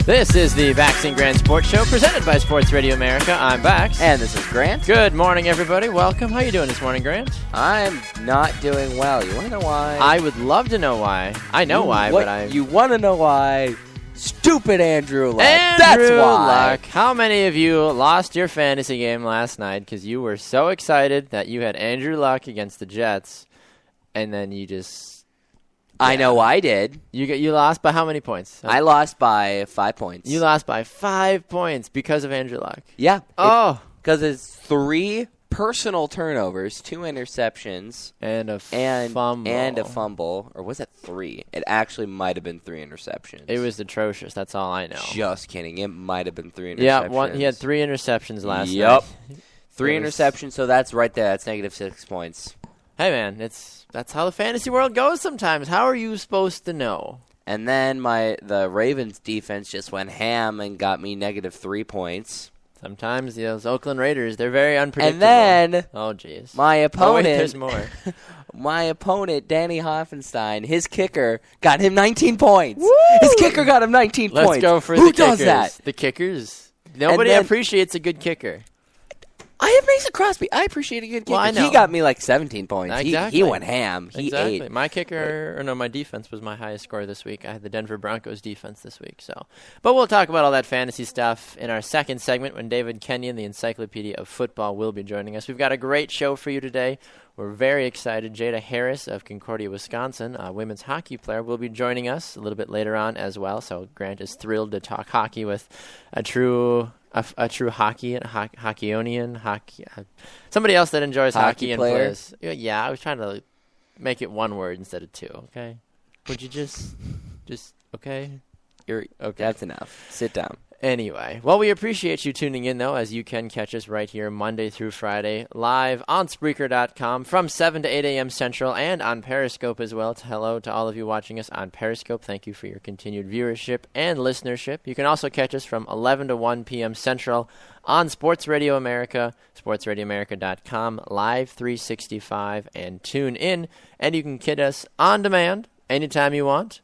This is the Bax Grant Sports Show presented by Sports Radio America. I'm Bax. And this is Grant. Good morning, everybody. Welcome. How you doing this morning, Grant? I'm not doing well. You want to know why? I would love to know why. I know why, but I... You want to know why? Stupid Andrew Luck. That's why. Luck. How many of you lost your fantasy game last night because you were so excited that you had Andrew Luck against the Jets, and then you just... I know I did. You lost by how many points? I lost by 5 points. You lost by 5 points because of Andrew Luck. Yeah. Oh. Because it's 3 personal turnovers, 2 interceptions. And a fumble. Or was it 3? It actually might have been 3 interceptions. It was atrocious. That's all I know. Just kidding. It might have been 3 interceptions. Yeah, he had 3 interceptions last night. 3 interceptions, so that's right there. That's negative 6 points. Hey, man, that's how the fantasy world goes sometimes. How are you supposed to know? And then the Ravens defense just went ham and got me negative 3 points. Sometimes those Oakland Raiders, they're very unpredictable. And then, oh jeez, my opponent, there's more. My opponent, Danny Hoffenstein, his kicker got him 19 points. Woo! His kicker got him 19 points. Let's go for Who the kickers. does that? The kickers. Nobody appreciates a good kicker. I have Mason Crosby. I appreciate a good kicker. Well, I know. He got me like 17 points. Exactly. He went ham. He ate. My my defense was my highest score this week. I had the Denver Broncos defense this week. But we'll talk about all that fantasy stuff in our second segment when David Kenyon, the Encyclopedia of Football, will be joining us. We've got a great show for you today. We're very excited. Jada Harris of Concordia, Wisconsin, a women's hockey player, will be joining us a little bit later on as well. So Grant is thrilled to talk hockey with a true hockeyonian, somebody else that enjoys hockey and player. plays. Yeah, I was trying to make it one word instead of two. Okay, would you just okay? You're okay. That's enough. Sit down. Anyway, well, we appreciate you tuning in, though, as you can catch us right here Monday through Friday, live on Spreaker.com from 7 to 8 a.m. Central and on Periscope as well. Hello to all of you watching us on Periscope. Thank you for your continued viewership and listenership. You can also catch us from 11 to 1 p.m. Central on Sports Radio America, sportsradioamerica.com, live 365, and tune in. And you can get us on demand anytime you want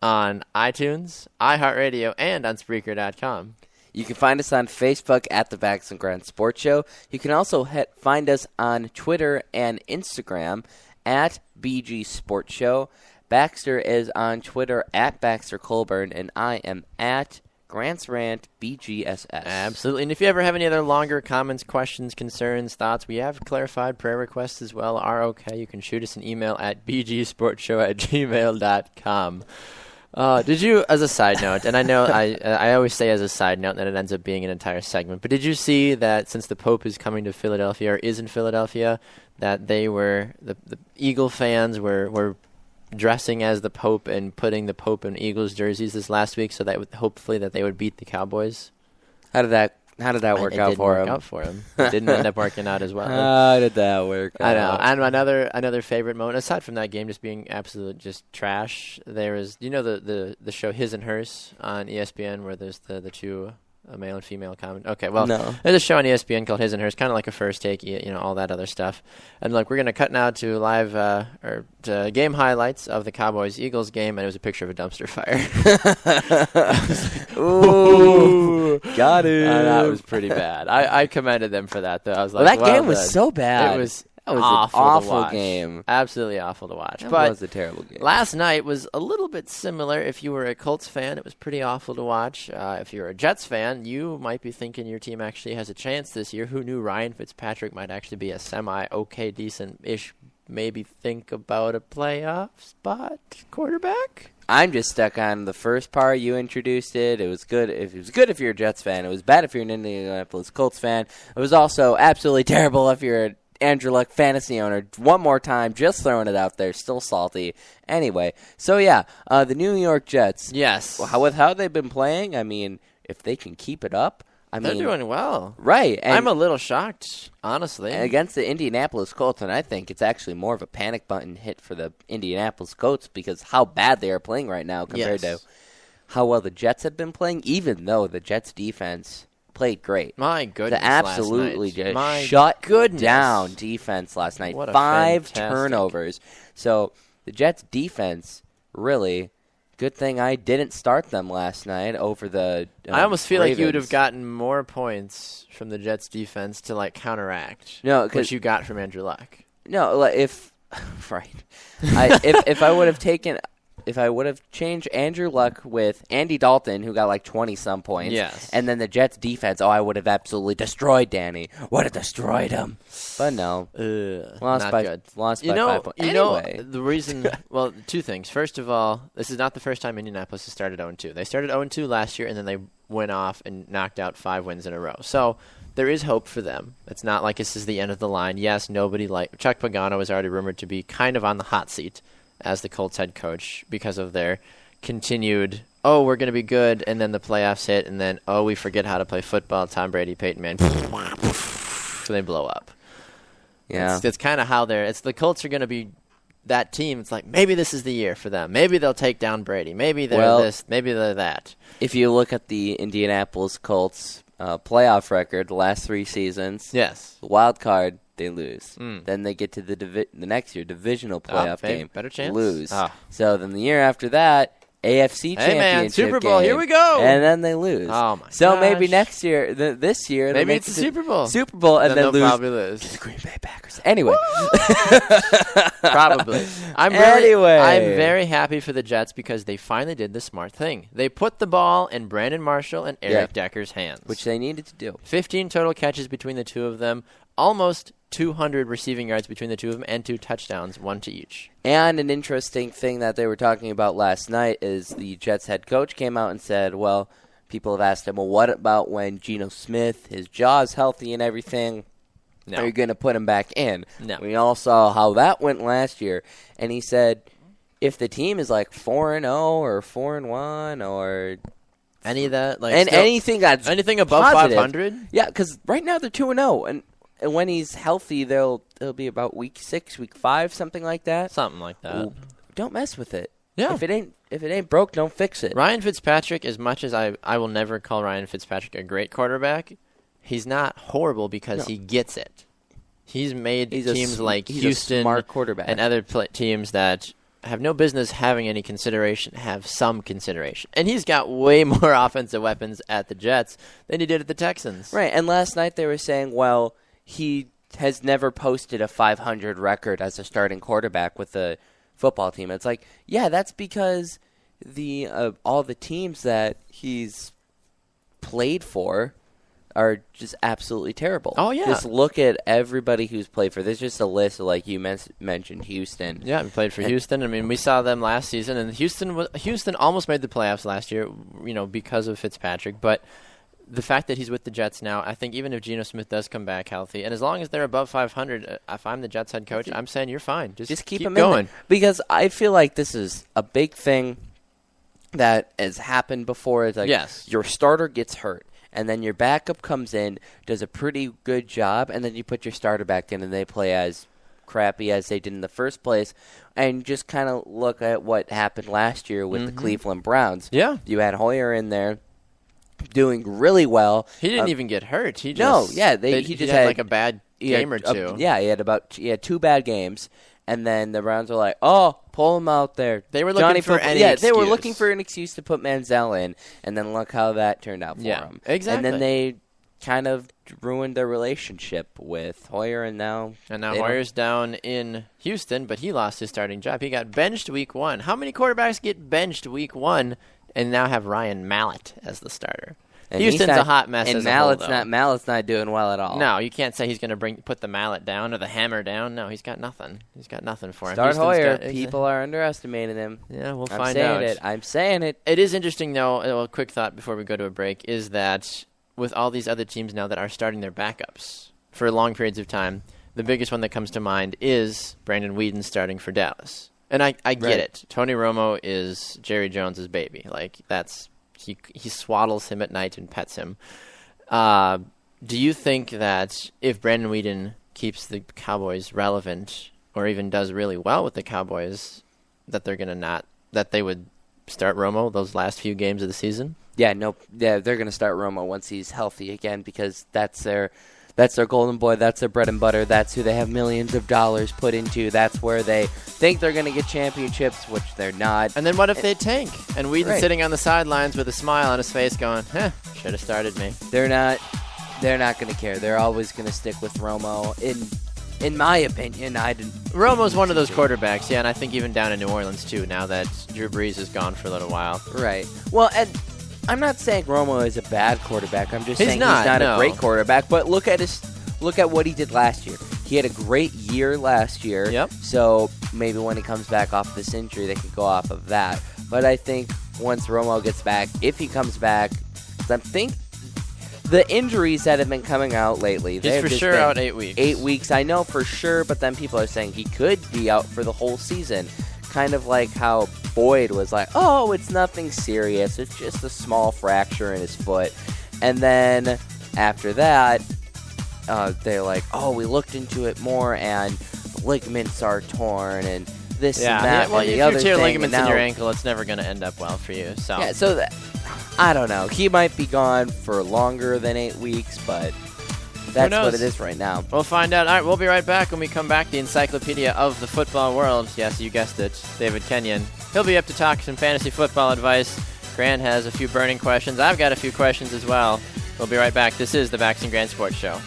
on iTunes, iHeartRadio, and on Spreaker.com. You can find us on Facebook at the Bax Grant Sports Show. You can also find us on Twitter and Instagram at BG Sports Show. Baxter is on Twitter at Baxter Colburn, and I am at Grant's Rant BGSS. Absolutely. And if you ever have any other longer comments, questions, concerns, thoughts, we have clarified prayer requests as well are okay. You can shoot us an email at bgsportshow@gmail.com. Did you, as a side note, and I know I always say as a side note that it ends up being an entire segment, but did you see that since the Pope is coming to Philadelphia, or is in Philadelphia, that they were, the Eagle fans were dressing as the Pope and putting the Pope in Eagles jerseys this last week so that hopefully that they would beat the Cowboys? How did that work out for him? It didn't work out for him. It didn't end up working out as well. How did that work out? I know. And another favorite moment, aside from that game just being absolute just trash, there is, the show His and Hers on ESPN where there's the two, a male and female comment. Okay, well, no. There's a show on ESPN called His and Hers, kind of like a First Take, all that other stuff. And look, we're going to cut now to live to game highlights of the Cowboys-Eagles game, and it was a picture of a dumpster fire. Ooh, got it. That was pretty bad. I commended them for that, though. I was like, that game was so bad. It was an awful game. Absolutely awful to watch. That but was a terrible game. Last night was a little bit similar. If you were a Colts fan, it was pretty awful to watch. If you're a Jets fan, you might be thinking your team actually has a chance this year. Who knew Ryan Fitzpatrick might actually be a semi-okay, decent-ish, maybe think about a playoff spot quarterback? I'm just stuck on the first part. You introduced it. It was good. It was good if you're a Jets fan. It was bad if you're an Indianapolis Colts fan. It was also absolutely terrible if you're an Andrew Luck fantasy owner. One more time, just throwing it out there. Still salty. Anyway, so yeah, the New York Jets. Yes. With how they've been playing, I mean, if they can keep it up, they're doing well. Right. And I'm a little shocked, honestly. Against the Indianapolis Colts, and I think it's actually more of a panic button hit for the Indianapolis Colts because how bad they are playing right now compared to how well the Jets have been playing, even though the Jets' defense played great. My goodness, the absolutely last just shut down defense last night. What 5 turnovers. So the Jets' defense really Good thing I didn't start them last night over the I almost feel like you would have Ravens. gotten more points from the Jets defense to like counteract what you got from Andrew Luck. No, like if right, if I would have taken. If I would have changed Andrew Luck with Andy Dalton, who got like 20-some points, yes, and then the Jets defense, I would have absolutely destroyed Danny. Would have destroyed him. But no. Lost by 5 points. You anyway. know, the reason, well, two things. First of all, this is not the first time Indianapolis has started 0-2. They started 0-2 last year, and then they went off and knocked out 5 wins in a row. So there is hope for them. It's not like this is the end of the line. Yes, Chuck Pagano is already rumored to be kind of on the hot seat as the Colts head coach because of their continued, we're going to be good, and then the playoffs hit, and then, we forget how to play football. Tom Brady, Peyton Manning, they blow up. Yeah. It's kind of how the Colts are going to be that team. It's like, maybe this is the year for them. Maybe they'll take down Brady. Maybe they're this. Maybe they're that. If you look at the Indianapolis Colts playoff record, the last 3 seasons, yes, wild card, they lose. Then they get to the next year, divisional playoff game. Better chance. Lose. So then the year after that, AFC championship man, Super Bowl, game, here we go. And then they lose. Oh, my So gosh. maybe next year, this year, maybe it's the Super Bowl. Super Bowl, and then they'll lose probably lose to the Green Bay Packers. Anyway. Probably. I'm very happy for the Jets because they finally did the smart thing. They put the ball in Brandon Marshall and Eric Decker's hands. Which they needed to do. 15 total catches between the two of them. Almost 200 receiving yards between the two of them and 2 touchdowns, 1 to each. And an interesting thing that they were talking about last night is the Jets head coach came out and said, well, people have asked him, well, what about when Geno Smith, his jaw's healthy and everything? No. Are you going to put him back in? No. We all saw how that went last year. And he said, if the team is like 4-0 or 4-1 or any of that, anything above positive, 500, yeah, because right now they're 2-0, and when he's healthy, they'll be about week 6, week 5, something like that. Something like that. Ooh, don't mess with it. Yeah. If it ain't broke, don't fix it. Ryan Fitzpatrick, as much as I will never call Ryan Fitzpatrick a great quarterback, he's not horrible because he gets it. He's made teams like Houston, a smart quarterback, and other teams that have no business having any consideration have some consideration. And he's got way more offensive weapons at the Jets than he did at the Texans. Right, and last night they were saying, well, he has never posted a 500 record as a starting quarterback with the football team. It's like, yeah, that's because the all the teams that he's played for are just absolutely terrible. Oh, yeah. Just look at everybody who's played for. There's just a list of, like you mentioned, Houston. Yeah, we played for Houston. I mean, we saw them last season, and Houston almost made the playoffs last year, because of Fitzpatrick. But the fact that he's with the Jets now, I think even if Geno Smith does come back healthy, and as long as they're above 500, if I'm the Jets head coach, I'm saying you're fine. Just keep him going. In there. Because I feel like this is a big thing that has happened before. It's like your starter gets hurt, and then your backup comes in, does a pretty good job, and then you put your starter back in, and they play as crappy as they did in the first place. And just kind of look at what happened last year with the Cleveland Browns. Yeah. You had Hoyer in there doing really well. He didn't even get hurt. He just had like a bad game or two. He had 2 bad games. And then the Browns were like, pull him out there. They were looking for any excuse. They were looking for an excuse to put Manziel in, and then look how that turned out for him. Exactly. And then they kind of ruined their relationship with Hoyer, and now Hoyer's down in Houston, but he lost his starting job. He got benched week 1. How many quarterbacks get benched week 1 and now have Ryan Mallett as the starter? And Houston's a hot mess. And Mallett's not doing well at all. No, you can't say he's going to put the mallet down or the hammer down. No, he's got nothing. He's got nothing for him. Start Hoyer. People are underestimating him. Yeah, we'll find out. I'm saying it. It is interesting, though. A quick thought before we go to a break is that with all these other teams now that are starting their backups for long periods of time, the biggest one that comes to mind is Brandon Weeden starting for Dallas. And I get it. Tony Romo is Jerry Jones's baby. Like, that's... He swaddles him at night and pets him. Do you think that if Brandon Weeden keeps the Cowboys relevant or even does really well with the Cowboys, that they're that they would start Romo those last few games of the season? Yeah, they're going to start Romo once he's healthy again because that's their That's their golden boy. That's their bread and butter. That's who they have millions of dollars put into. That's where they think they're going to get championships, which they're not. And then what if they tank? And Whedon's Right. sitting on the sidelines with a smile on his face going, should have started me. They're not going to care. They're always going to stick with Romo. In my opinion, Romo's one of those quarterbacks, yeah, and I think even down in New Orleans, too, now that Drew Brees is gone for a little while. Right. Well, and I'm not saying Romo is a bad quarterback. I'm just saying he's not no. a great quarterback. But look at what he did last year. He had a great year last year. Yep. So maybe when he comes back off this injury, they can go off of that. But I think once Romo gets back, if he comes back, I think the injuries that have been coming out lately, He's for sure out 8 weeks. 8 weeks, I know for sure, but then people are saying he could be out for the whole season. Kind of like how Boyd was like, oh, it's nothing serious. It's just a small fracture in his foot. And then after that, they're like, oh, we looked into it more, and the ligaments are torn, and this and that. Well, and if the other you tear thing, ligaments and in your now- ankle, it's never going to end up well for you. So, Yeah, so I don't know. He might be gone for longer than 8 weeks, but that's knows? what it is right now. we'll find out. All right, we'll be right back. When we come back, the encyclopedia of the football world. Yes, you guessed it, David Kenyon. He'll be up to talk some fantasy football advice. Grant has a few burning questions. I've got a few questions as well. We'll be right back. This is the Bax Grant Sports Show.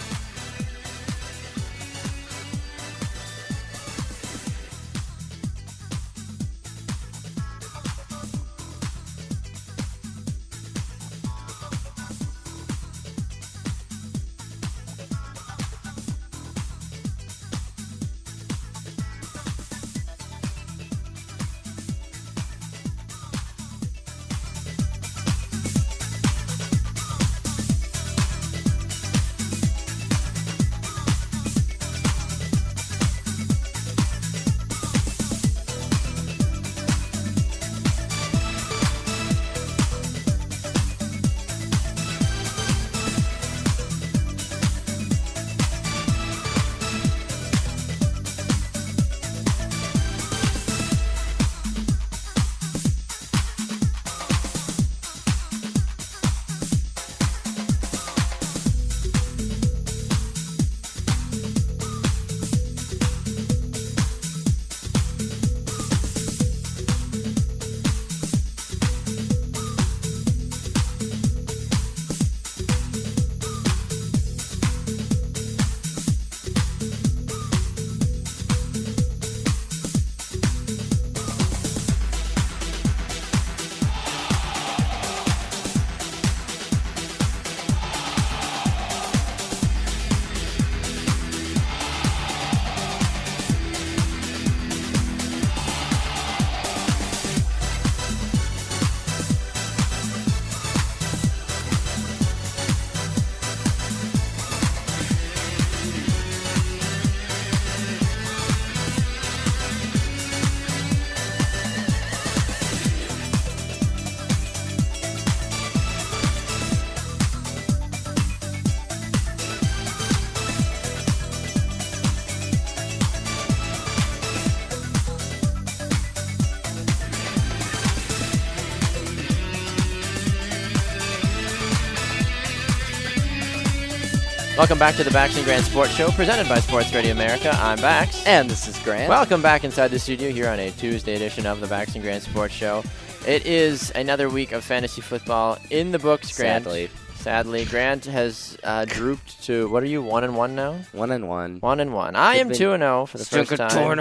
Welcome back to the Bax and Grant Sports Show, presented by Sports Radio America. I'm Bax. And this is Grant. Welcome back inside the studio here on a Tuesday edition of the Bax and Grant Sports Show. It is another week of fantasy football in the books, Grant. Sadly, Grant has drooped to, what are you, 1-1 now? 1-1. 1-1. I am 2-0 for the first time.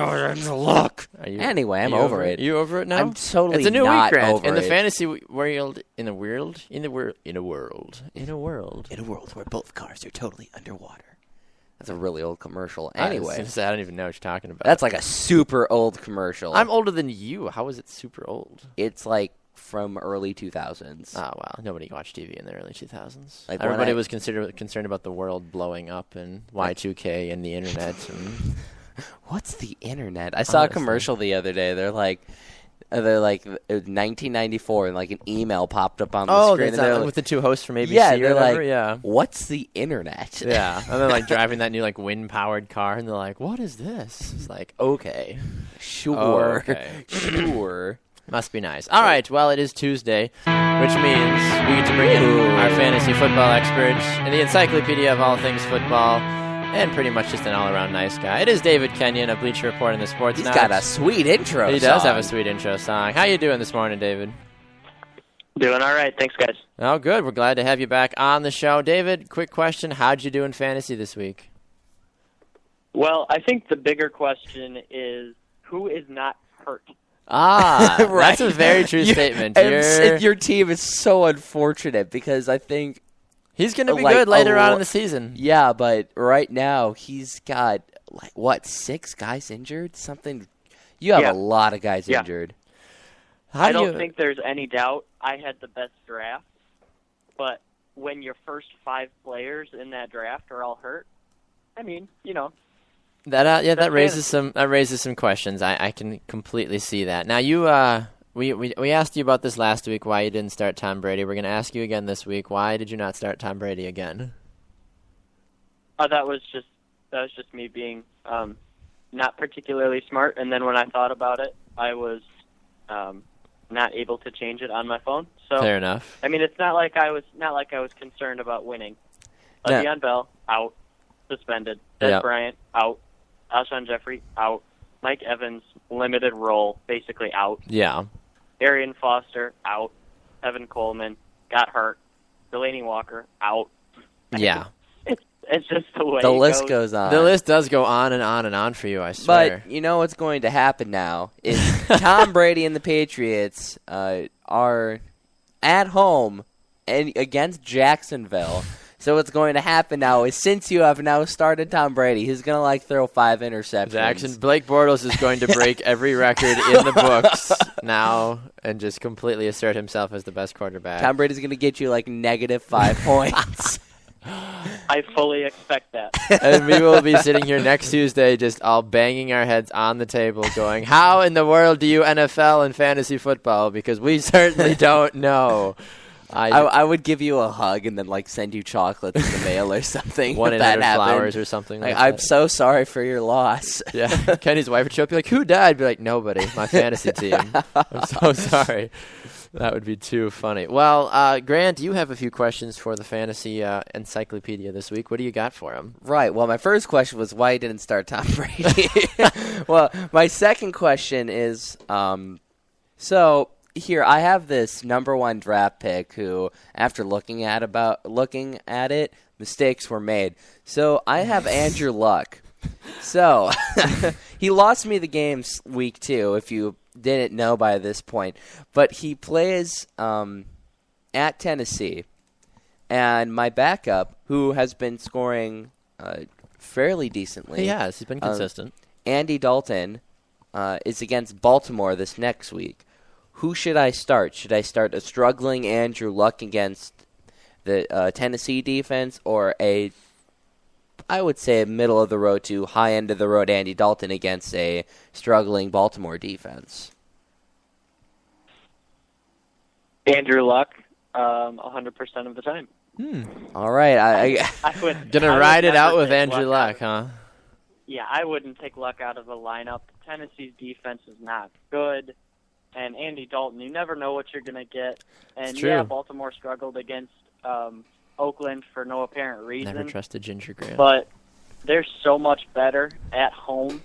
Anyway, I'm You over it. You over it now? I'm totally It's a new not week, Grant. over in the it. fantasy world, in a world where both cars are totally underwater. That's a really old commercial. I Anyway, don't even know what you're talking about. that's like a super old commercial. I'm older than you. How is it super old? It's like from early 2000s. Oh, wow. Nobody watched TV in the early 2000s. Like when Everybody I- was concerned about the world blowing up and Y2K and the internet. And What's the internet? I saw a Honestly. commercial the other day. They're like 1994, and like an email popped up on the screen. that's And they're that like, with the two hosts from ABC yeah, or they're whatever? like, Yeah. what's the internet? Yeah. And they're like driving that new like wind-powered car, and they're like, what is this? It's like, okay. Sure. Okay. Sure. Must be nice. All right, well, it is Tuesday, which means we get to bring in our fantasy football experts and the encyclopedia of all things football, and pretty much just an all-around nice guy. It is David Kenyon of Bleacher Report and the Sports Knowledge. He's got a sweet intro He song. does have a sweet intro song. How you doing this morning, David? Doing all right. Thanks, guys. Oh, good. We're glad to have you back on the show. David, quick question. How'd you do in fantasy this week? Well, I think the bigger question is who is not hurt? Ah, Right. That's a very true statement. And your team is so unfortunate because I think, He's going to be like, good later on in the season. yeah, but right now he's got, 6 guys injured? Something. You have a lot of guys injured. I don't think there's any doubt I had the best draft, but when your first 5 players in that draft are all hurt, I mean, That raises some questions. I can completely see that. Now we asked you about this last week, why you didn't start Tom Brady. We're going to ask you again this week. Why did you not start Tom Brady again? that was just me being not particularly smart. And then when I thought about it, I was not able to change it on my phone. So Fair enough. I mean, it's not like I was concerned about winning. Le'Veon Bell out, suspended. Des Bryant out. Alshon Jeffrey out. Mike Evans limited role, basically out. Yeah. Arian Foster out. Evan Coleman got hurt. Delaney Walker out. Yeah. It's just the way The it list goes on. The list does go on and on and on for you, I swear. But you know what's going to happen now is Tom Brady and the Patriots are at home and against Jacksonville. So what's going to happen now is since you have now started Tom Brady, he's going to throw 5 interceptions. Blake Bortles is going to break every record in the books now and just completely assert himself as the best quarterback. Tom Brady's going to get you -5 points. I fully expect that. And we will be sitting here next Tuesday just all banging our heads on the table going, how in the world do you NFL and fantasy football? Because we certainly don't know. I would give you a hug and then send you chocolates in the mail or something. One if in that happened. flowers or something like that. I'm so sorry for your loss. Yeah. Kenny's wife would show up, be like, who died? Be like, nobody. My fantasy team. I'm so sorry. That would be too funny. Well, Grant, you have a few questions for the fantasy encyclopedia this week. What do you got for him? Right. Well, my first question was why you didn't start Tom Brady. Well, my second question is, so here I have this number 1 draft pick who, after looking at it, mistakes were made. So I have Andrew Luck. So he lost me the games week 2, if you didn't know by this point. But he plays at Tennessee. And my backup, who has been scoring fairly decently. He has. He's been consistent. Andy Dalton is against Baltimore this next week. Who should I start? Should I start a struggling Andrew Luck against the Tennessee defense, or I would say a middle-of-the-road to high-end-of-the-road Andy Dalton against a struggling Baltimore defense? Andrew Luck, 100% of the time. All right. I would Ride it out with take Andrew Luck, huh? Yeah, I wouldn't take Luck out of the lineup. Tennessee's defense is not good. And Andy Dalton, you never know what you're going to get. And, yeah, Baltimore struggled against Oakland for no apparent reason. Never trusted Ginger Grant. But they're so much better at home,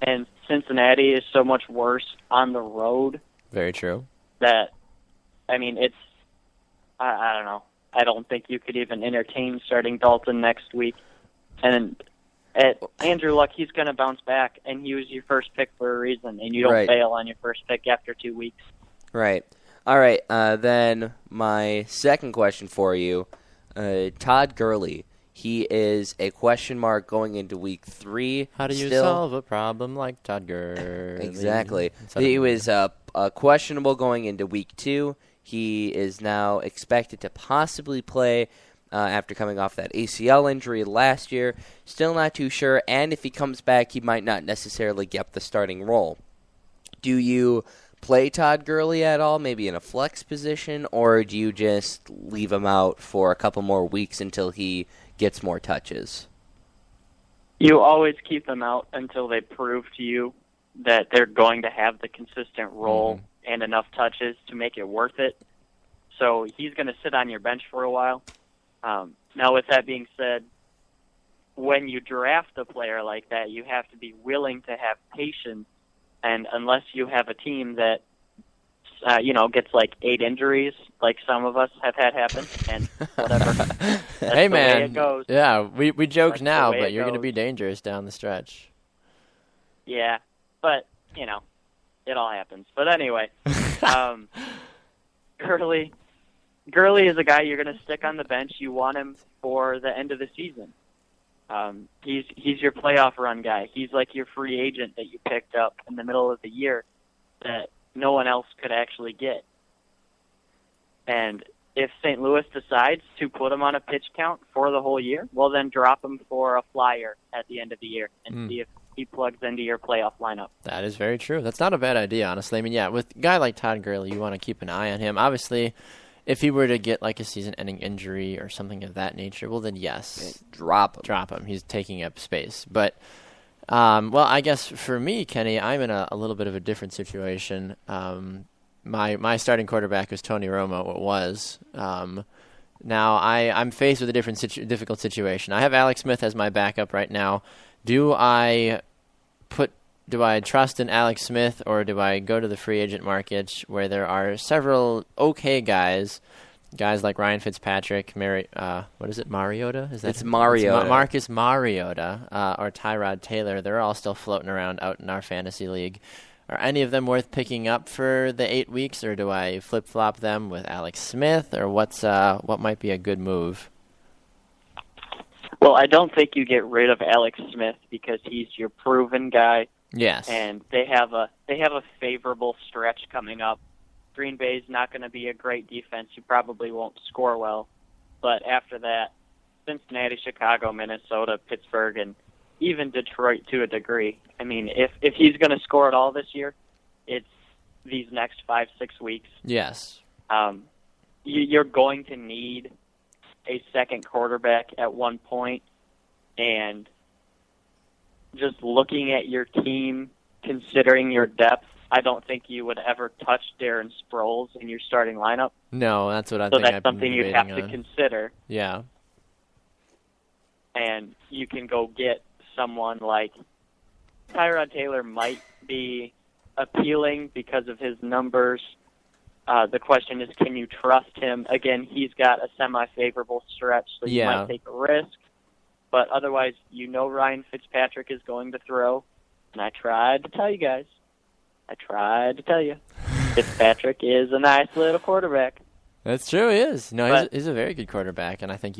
and Cincinnati is so much worse on the road. Very true. That, I mean, it's, I don't know. I don't think you could even entertain starting Dalton next week. And at Andrew Luck, he's going to bounce back, and he was your first pick for a reason, and you don't fail on your first pick after 2 weeks. Right. All right. Then my second question for you, Todd Gurley. He is a question mark going into week 3. How do you solve a problem like Todd Gurley? Exactly. He was questionable going into week 2. He is now expected to possibly play after coming off that ACL injury last year. Still not too sure, and if he comes back, he might not necessarily get the starting role. Do you play Todd Gurley at all, maybe in a flex position, or do you just leave him out for a couple more weeks until he gets more touches? You always keep them out until they prove to you that they're going to have the consistent role and enough touches to make it worth it. So he's going to sit on your bench for a while. Now, with that being said, when you draft a player like that, you have to be willing to have patience. And unless you have a team that, gets like 8 injuries, like some of us have had happen, and whatever. That's hey, the man. way it goes. Yeah, we joke That's now, the way but it you're going to goes. be dangerous down the stretch. Yeah, but, it all happens. But anyway, Gurley is a guy you're going to stick on the bench. You want him for the end of the season. He's your playoff run guy. He's like your free agent that you picked up in the middle of the year that no one else could actually get. And if St. Louis decides to put him on a pitch count for the whole year, well, then drop him for a flyer at the end of the year and see if he plugs into your playoff lineup. That is very true. That's not a bad idea, honestly. I mean, yeah, with a guy like Todd Gurley, you want to keep an eye on him. Obviously, if he were to get like a season-ending injury or something of that nature, well, then yes, Drop him. drop him. He's taking up space. But, well, I guess for me, Kenny, I'm in a little bit of a different situation. My starting quarterback was Tony Romo. It was. Now I'm faced with a difficult situation. I have Alex Smith as my backup right now. Do I trust in Alex Smith, or do I go to the free agent market where there are several okay guys like Ryan Fitzpatrick, what is it, Mariota? It's Mariota. It's Marcus Mariota, or Tyrod Taylor. They're all still floating around out in our fantasy league. Are any of them worth picking up for the 8 weeks, or do I flip-flop them with Alex Smith, or what might be a good move? Well, I don't think you get rid of Alex Smith because he's your proven guy. Yes. And they have a favorable stretch coming up. Green Bay's not going to be a great defense. You probably won't score well. But after that, Cincinnati, Chicago, Minnesota, Pittsburgh, and even Detroit to a degree. I mean, if he's going to score at all this year, it's these next 5-6 weeks. Yes. You're going to need a second quarterback at one point, and just looking at your team, considering your depth, I don't think you would ever touch Darren Sproles in your starting lineup. No, that's what I so think. that's something you'd have to consider. Yeah. And you can go get someone like Tyrod Taylor might be appealing because of his numbers. The question is, can you trust him? Again, he's got a semi-favorable stretch, so you might take a risk. But otherwise, Ryan Fitzpatrick is going to throw. And I tried to tell you guys. Fitzpatrick is a nice little quarterback. That's true, he is. No, he's a very good quarterback, and I think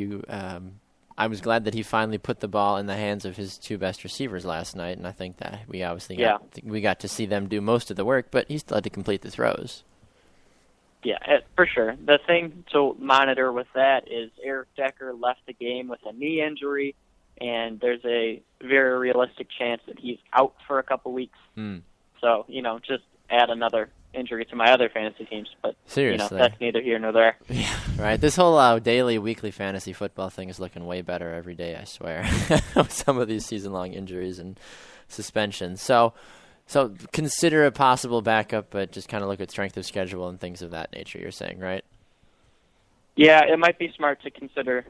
I was glad that he finally put the ball in the hands of his 2 best receivers last night, and I think that we obviously got to see them do most of the work, but he still had to complete the throws. Yeah, for sure. The thing to monitor with that is Eric Decker left the game with a knee injury, and there's a very realistic chance that he's out for a couple weeks. So, just add another injury to my other fantasy teams. But, seriously, that's neither here nor there. Yeah, right. This whole daily, weekly fantasy football thing is looking way better every day, I swear, with some of these season-long injuries and suspensions. So consider a possible backup, but just kind of look at strength of schedule and things of that nature, you're saying, right? Yeah, it might be smart to consider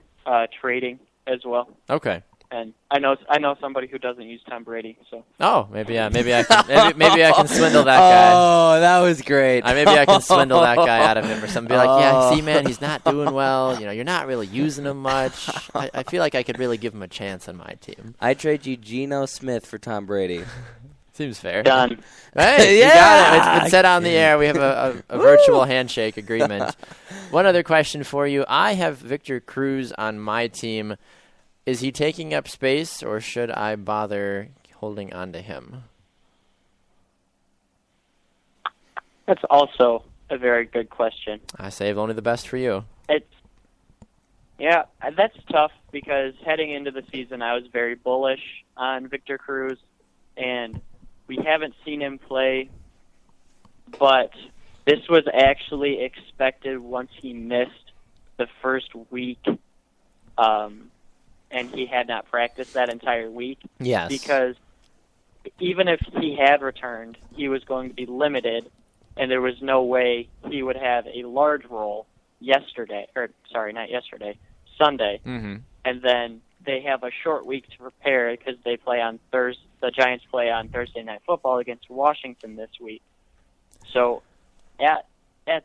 trading as well. Okay. And I know somebody who doesn't use Tom Brady, so. Oh, maybe I can swindle that guy. Oh, that was great. Maybe I can swindle that guy out of him or something. Be like, yeah, see, man, he's not doing well. You're not really using him much. I feel like I could really give him a chance on my team. I trade you Geno Smith for Tom Brady. Seems fair. Done. Hey, you got it. It's been said on the air. We have a virtual handshake agreement. One other question for you. I have Victor Cruz on my team. Is he taking up space, or should I bother holding on to him? That's also a very good question. I save only the best for you. That's tough because heading into the season, I was very bullish on Victor Cruz, and we haven't seen him play, but this was actually expected once he missed the first week, and he had not practiced that entire week. Yes. Because even if he had returned, he was going to be limited, and there was no way he would have a large role Sunday. Mm-hmm. And then they have a short week to prepare because they play on Thursday. The Giants play on Thursday Night Football against Washington this week. So at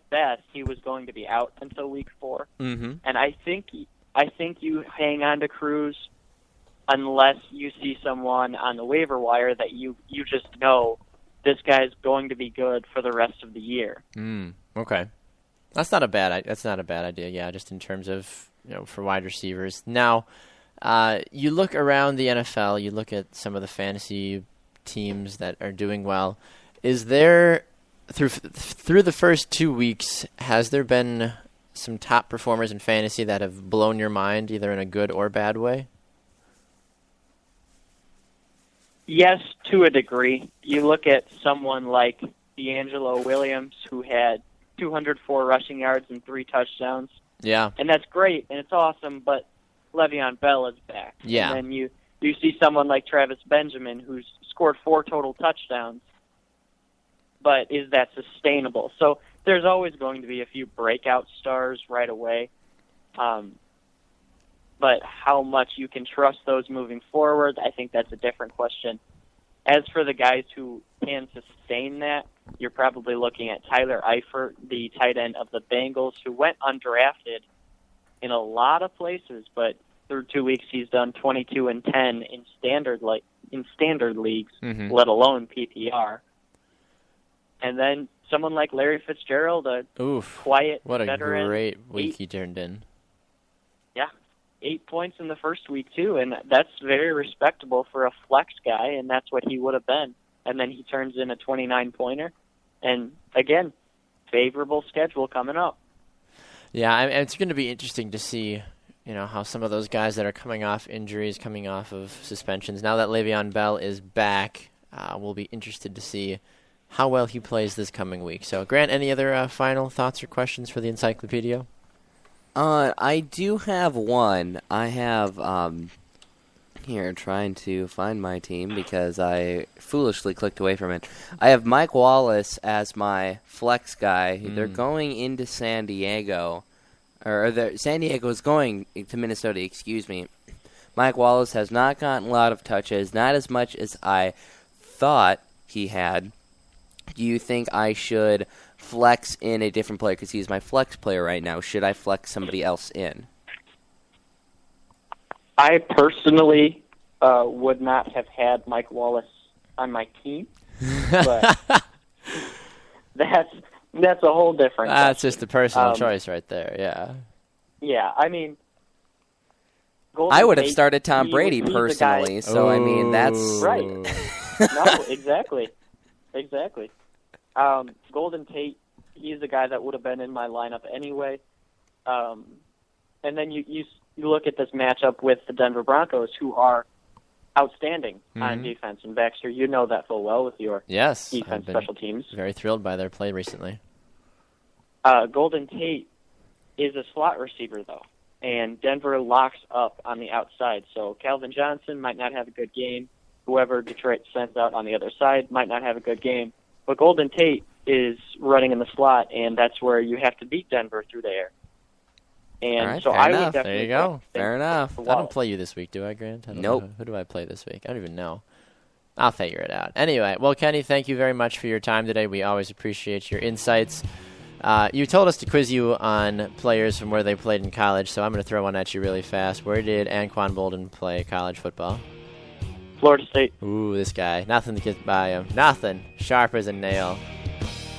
best, he was going to be out until week 4. Mm-hmm. And I think you hang on to Cruz unless you see someone on the waiver wire that you just know this guy's going to be good for the rest of the year. Okay. That's not a bad idea, yeah, just in terms of, for wide receivers. Now, you look around the NFL, you look at some of the fantasy teams that are doing well. Is there, through the first 2 weeks, has there been some top performers in fantasy that have blown your mind, either in a good or bad way? Yes, to a degree. You look at someone like D'Angelo Williams, who had 204 rushing yards and 3 touchdowns. Yeah. And that's great, and it's awesome, but Le'Veon Bell is back. Yeah. And then you see someone like Travis Benjamin, who's scored 4 total touchdowns, but is that sustainable? So there's always going to be a few breakout stars right away. But how much you can trust those moving forward, I think that's a different question. As for the guys who can sustain that, you're probably looking at Tyler Eifert, the tight end of the Bengals, who went undrafted in a lot of places, but through 2 weeks he's done 22-10 in standard leagues, mm-hmm. let alone PPR. And then someone like Larry Fitzgerald, a quiet what a veteran. Great week he turned in. Yeah, 8 points in the first week, too, and that's very respectable for a flex guy, and that's what he would have been. And then he turns in a 29-pointer. And, again, favorable schedule coming up. Yeah, it's going to be interesting to see, how some of those guys that are coming off injuries, coming off of suspensions, now that Le'Veon Bell is back, we'll be interested to see how well he plays this coming week. So, Grant, any other final thoughts or questions for the Encyclopedia? I do have one. I have here trying to find my team because I foolishly clicked away from it. I have Mike Wallace as my flex guy. They're going into San Diego, San Diego is going to Minnesota. Excuse me. Mike Wallace has not gotten a lot of touches, not as much as I thought he had. Do you think I should flex in a different player because he's my flex player right now? Should I flex somebody else in? I personally would not have had Mike Wallace on my team, but that's a whole different. That's just a personal choice right there. Yeah. Yeah, I mean, I would have started Tom Brady personally. So I mean, that's right. No, exactly. Golden Tate, he's the guy that would have been in my lineup anyway. And then you look at this matchup with the Denver Broncos, who are outstanding on defense. And Baxter, you know that full well with your defense special teams. Very thrilled by their play recently. Golden Tate is a slot receiver, though, and Denver locks up on the outside. So Calvin Johnson might not have a good game. Whoever Detroit sends out on the other side might not have a good game. But Golden Tate is running in the slot, and that's where you have to beat Denver through the air. And right, so I would definitely. There you go. Fair enough. I don't play you this week, do I, Grant? Nope. Who do I play this week? I don't even know. I'll figure it out. Anyway, well, Kenny, thank you very much for your time today. We always appreciate your insights. You told us to quiz you on players from where they played in college, so I'm going to throw one at you really fast. Where did Anquan Boldin play college football? Florida State. Ooh, this guy. Nothing to get by him. Nothing. Sharp as a nail.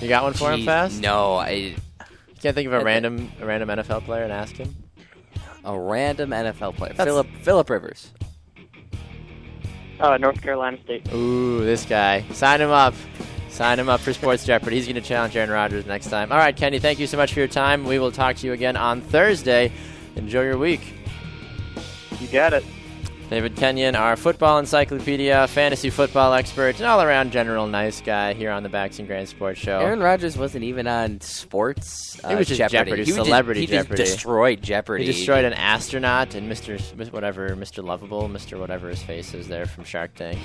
You got one for him fast? No, Can't think of a random NFL player and ask him? A random NFL player. Phillip Rivers. North Carolina State. Ooh, this guy. Sign him up. Sign him up for Sports Jeopardy. He's going to challenge Aaron Rodgers next time. All right, Kenny, thank you so much for your time. We will talk to you again on Thursday. Enjoy your week. You got it. David Kenyon, our football encyclopedia, fantasy football expert, and all-around general nice guy here on the Bax Grant Sports Show. Aaron Rodgers wasn't even on sports He was just Jeopardy, Celebrity Jeopardy. He just destroyed Jeopardy. He destroyed an astronaut and Mr. Lovable, Mr. whatever his face is there from Shark Tank.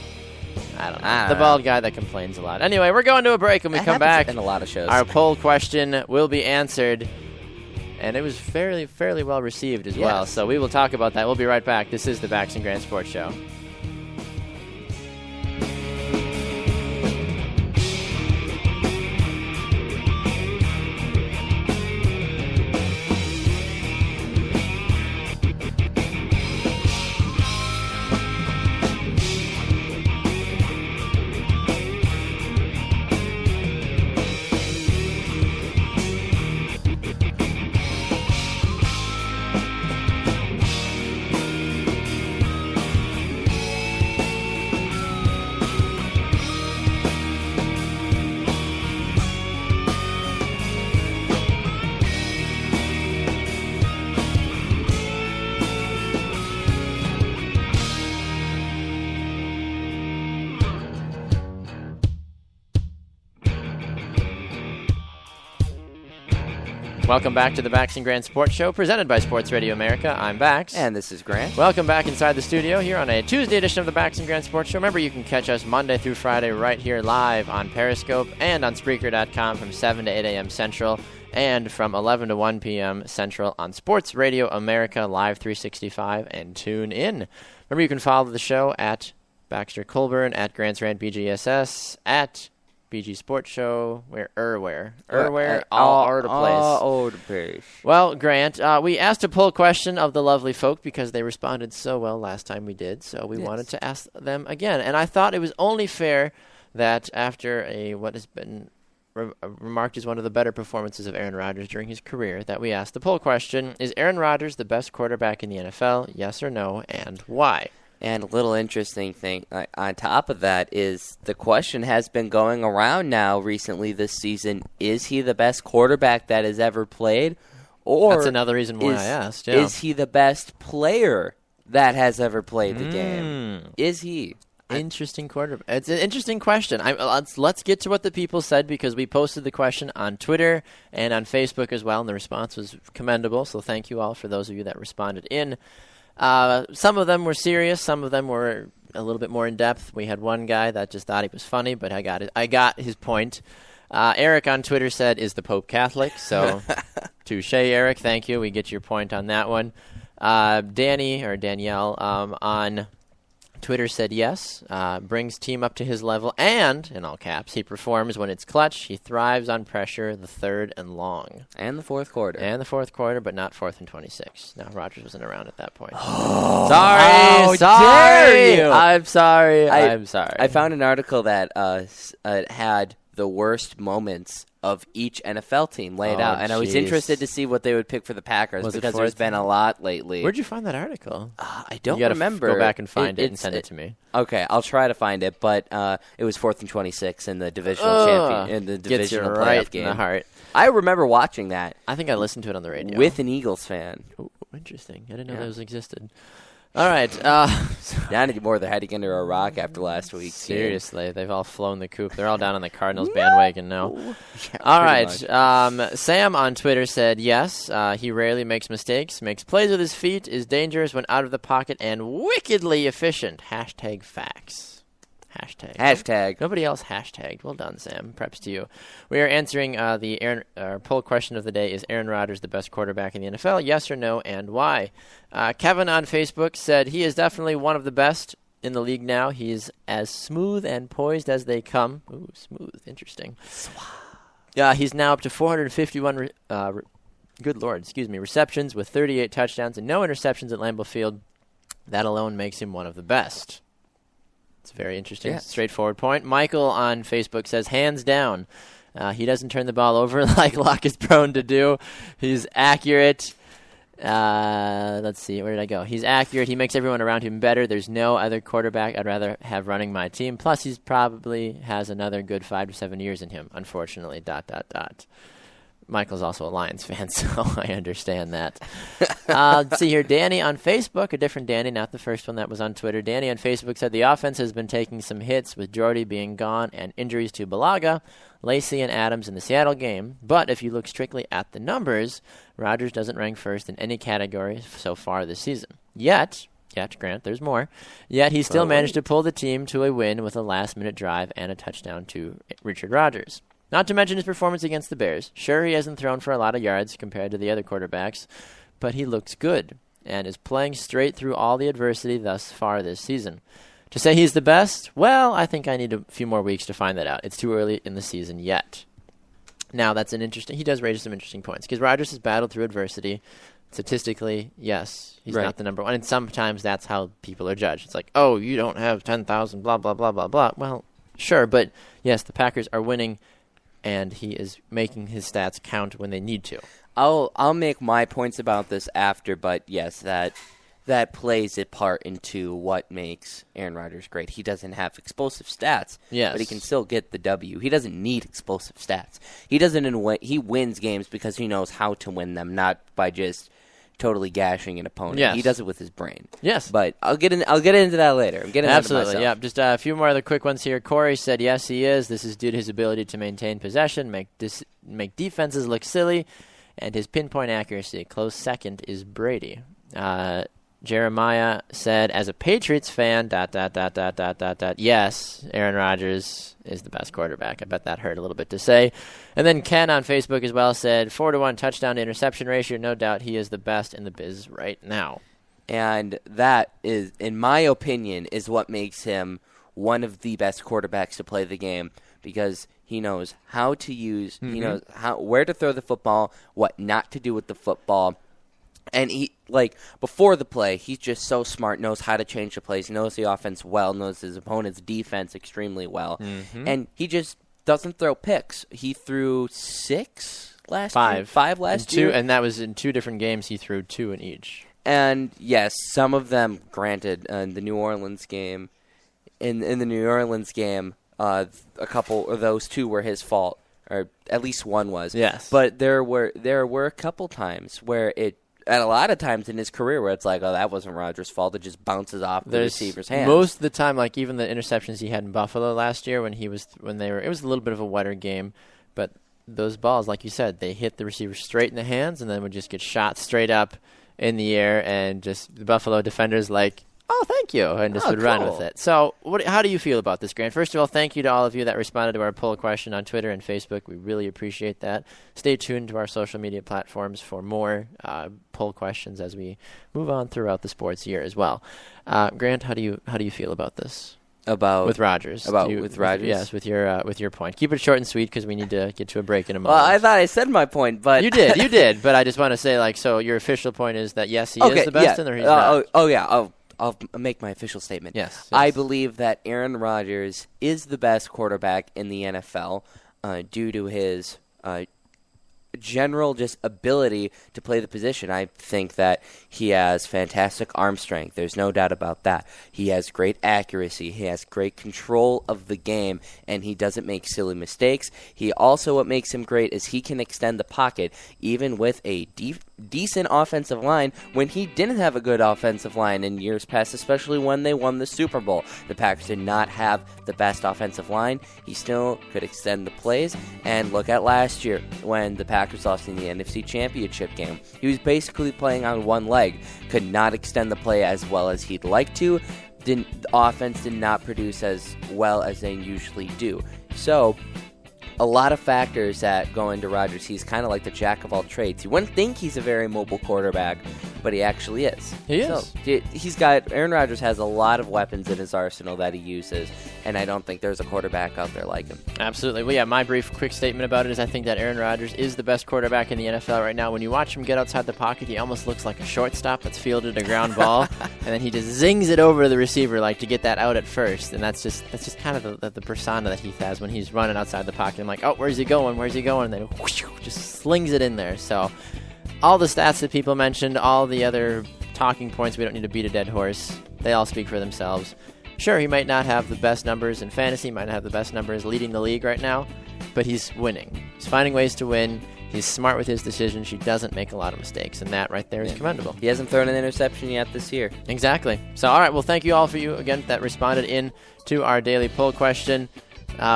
I don't know. I don't The know. bald guy that complains a lot. Anyway, we're going to a break. When we That come happens back, in a lot of shows. our poll question will be answered. And it was fairly well received as well. Yes. So we will talk about that. We'll be right back. This is the Bax Grant Sports Show. Welcome back to the Bax Grant Sports Show, presented by Sports Radio America. I'm Bax. And this is Grant. Welcome back inside the studio here on a Tuesday edition of the Bax Grant Sports Show. Remember, you can catch us Monday through Friday right here live on Periscope and on Spreaker.com from 7 to 8 a.m. Central and from 11 to 1 p.m. Central on Sports Radio America Live 365 and tune in. Remember, you can follow the show at Baxter Colburn, at Grant's Rant BGSS, at BG Sports Show, where all over the place. All over the place. Well, Grant, we asked a poll question of the lovely folk because they responded so well last time we did, so we wanted to ask them again. And I thought it was only fair that after what has been remarked as one of the better performances of Aaron Rodgers during his career, that we asked the poll question, is Aaron Rodgers the best quarterback in the NFL, yes or no, and why? And a little interesting thing on top of that is the question has been going around now recently this season, is he the best quarterback that has ever played? Or that's another reason why I asked. Yeah. Is he the best player that has ever played the game? Is he? Interesting quarterback. It's an interesting question. Let's get to what the people said because we posted the question on Twitter and on Facebook as well, and the response was commendable, so thank you all for those of you that responded in. Some of them were serious. Some of them were a little bit more in depth. We had one guy that just thought he was funny, but I got his point. Eric on Twitter said, "Is the Pope Catholic?" So, touche, Eric. Thank you. We get your point on that one. Danielle on Twitter said yes, brings team up to his level, and, in all caps, he performs when it's clutch. He thrives on pressure, the third and long. And the fourth quarter. But not 4th and 26. No, Rodgers wasn't around at that point. How sorry. dare you! I'm sorry. I found an article that had the worst moments of each NFL team laid out, and I was interested to see what they would pick for the Packers because there's been a lot lately. Where'd you find that article? I don't you remember. Go back and find it and send it to me. Okay, I'll try to find it, but it was 4th and 26 in the divisional champion in the divisional playoff right game. In the heart. I remember watching that. I think I listened to it on the radio with an Eagles fan. Ooh, interesting. I didn't know those existed. All right. Not anymore. They're heading under a rock after last week. Seriously, they've all flown the coop. They're all down on the Cardinals bandwagon now. Yeah, all right. Sam on Twitter said yes. He rarely makes mistakes, makes plays with his feet, is dangerous when out of the pocket, and wickedly efficient. Hashtag facts. Hashtag. Nobody else hashtagged. Well done, Sam. Preps to you. We are answering the poll question of the day. Is Aaron Rodgers the best quarterback in the NFL? Yes or no, and why? Kevin on Facebook said he is definitely one of the best in the league now. He's as smooth and poised as they come. Ooh, smooth. Interesting. He's now up to 451 receptions with 38 touchdowns and no interceptions at Lambeau Field. That alone makes him one of the best. It's a very interesting, straightforward point. Michael on Facebook says, hands down, he doesn't turn the ball over like Locke is prone to do. He's accurate. Let's see, where did I go? He's accurate. He makes everyone around him better. There's no other quarterback I'd rather have running my team. Plus, he's probably has another good 5 to 7 years in him, unfortunately, ... Michael's also a Lions fan, so I understand that. Let's see here. Danny on Facebook, a different Danny, not the first one that was on Twitter. Danny on Facebook said the offense has been taking some hits with Jordy being gone and injuries to Balaga, Lacey, and Adams in the Seattle game. But if you look strictly at the numbers, Rodgers doesn't rank first in any category so far this season. Yet, yet, Grant. There's more. Yet he still managed to pull the team to a win with a last-minute drive and a touchdown to Richard Rodgers. Not to mention his performance against the Bears. Sure, he hasn't thrown for a lot of yards compared to the other quarterbacks, but he looks good and is playing straight through all the adversity thus far this season. To say he's the best, well, I think I need a few more weeks to find that out. It's too early in the season yet. Now, he does raise some interesting points, because Rodgers has battled through adversity. Statistically, yes, he's not the number one. And sometimes that's how people are judged. It's like, oh, you don't have 10,000, blah, blah, blah, blah, blah. Well, sure, but yes, the Packers are winning, and he is making his stats count when they need to. I'll make my points about this after, but yes, that plays a part into what makes Aaron Rodgers great. He doesn't have explosive stats, but he can still get the W. He doesn't need explosive stats. He wins games because he knows how to win them, not by just totally gashing an opponent. Yes. He does it with his brain. Yes, but I'll get into that later. I'm getting absolutely. Yeah, just a few more other quick ones here. Corey said yes, he is. This is due to his ability to maintain possession, make defenses look silly, and his pinpoint accuracy. Close second is Brady. Jeremiah said, as a Patriots fan, ... yes, Aaron Rodgers is the best quarterback. I bet that hurt a little bit to say. And then Ken on Facebook as well said, 4-to-1 touchdown to interception ratio. No doubt he is the best in the biz right now. And that is, in my opinion, is what makes him one of the best quarterbacks to play the game, because he knows how to use, he knows where to throw the football, what not to do with the football. And he, before the play, he's just so smart, knows how to change the plays, knows the offense well, knows his opponent's defense extremely well. And he just doesn't throw picks. He threw 5 last year. And that was in 2 different games. He threw 2 in each. And, yes, some of them, granted, in the New Orleans game, in the New Orleans game, a couple of those 2 were his fault, or at least one was. Yes. But there were a couple times where and a lot of times in his career where it's like, oh, that wasn't Rodgers' fault. It just bounces off the receiver's hands. Most of the time, even the interceptions he had in Buffalo last year it was a little bit of a wetter game, but those balls, like you said, they hit the receiver straight in the hands and then would just get shot straight up in the air, and just the Buffalo defenders oh, thank you, and just would run with it. So how do you feel about this, Grant? First of all, thank you to all of you that responded to our poll question on Twitter and Facebook. We really appreciate that. Stay tuned to our social media platforms for more poll questions as we move on throughout the sports year as well. Grant, how do you feel about this? With Rodgers? With Rodgers? Yes, with your point. Keep it short and sweet because we need to get to a break in a moment. Well, I thought I said my point, but you did. But I just want to say, so your official point is that yes, he is the best, or he's not. I'll make my official statement. Yes. I believe that Aaron Rodgers is the best quarterback in the NFL due to his general just ability to play the position. I think that he has fantastic arm strength. There's no doubt about that. He has great accuracy. He has great control of the game, and he doesn't make silly mistakes. What makes him great is he can extend the pocket even with a decent offensive line when he didn't have a good offensive line in years past, especially when they won the Super Bowl. The Packers did not have the best offensive line. He still could extend the plays, and look at last year when the Packers lost in the NFC Championship game. He was basically playing on one leg, could not extend the play as well as he'd like to. The offense did not produce as well as they usually do. So, a lot of factors that go into Rodgers. He's kind of like the jack of all trades. You wouldn't think he's a very mobile quarterback, but he actually is. He is. So Aaron Rodgers has a lot of weapons in his arsenal that he uses, and I don't think there's a quarterback out there like him. Absolutely. Well, yeah, my quick statement about it is I think that Aaron Rodgers is the best quarterback in the NFL right now. When you watch him get outside the pocket, he almost looks like a shortstop that's fielded a ground ball, and then he just zings it over to the receiver to get that out at first, and that's just kind of the persona that he has when he's running outside the pocket. I'm like, oh, where's he going? And then whoosh, just slings it in there. So all the stats that people mentioned, all the other talking points, we don't need to beat a dead horse. They all speak for themselves. Sure, he might not have the best numbers in fantasy, might not have the best numbers leading the league right now, but he's winning. He's finding ways to win. He's smart with his decisions. He doesn't make a lot of mistakes, and that right there is commendable. He hasn't thrown an interception yet this year. Exactly. So, all right, well, thank you all for you, again, that responded in to our daily poll question.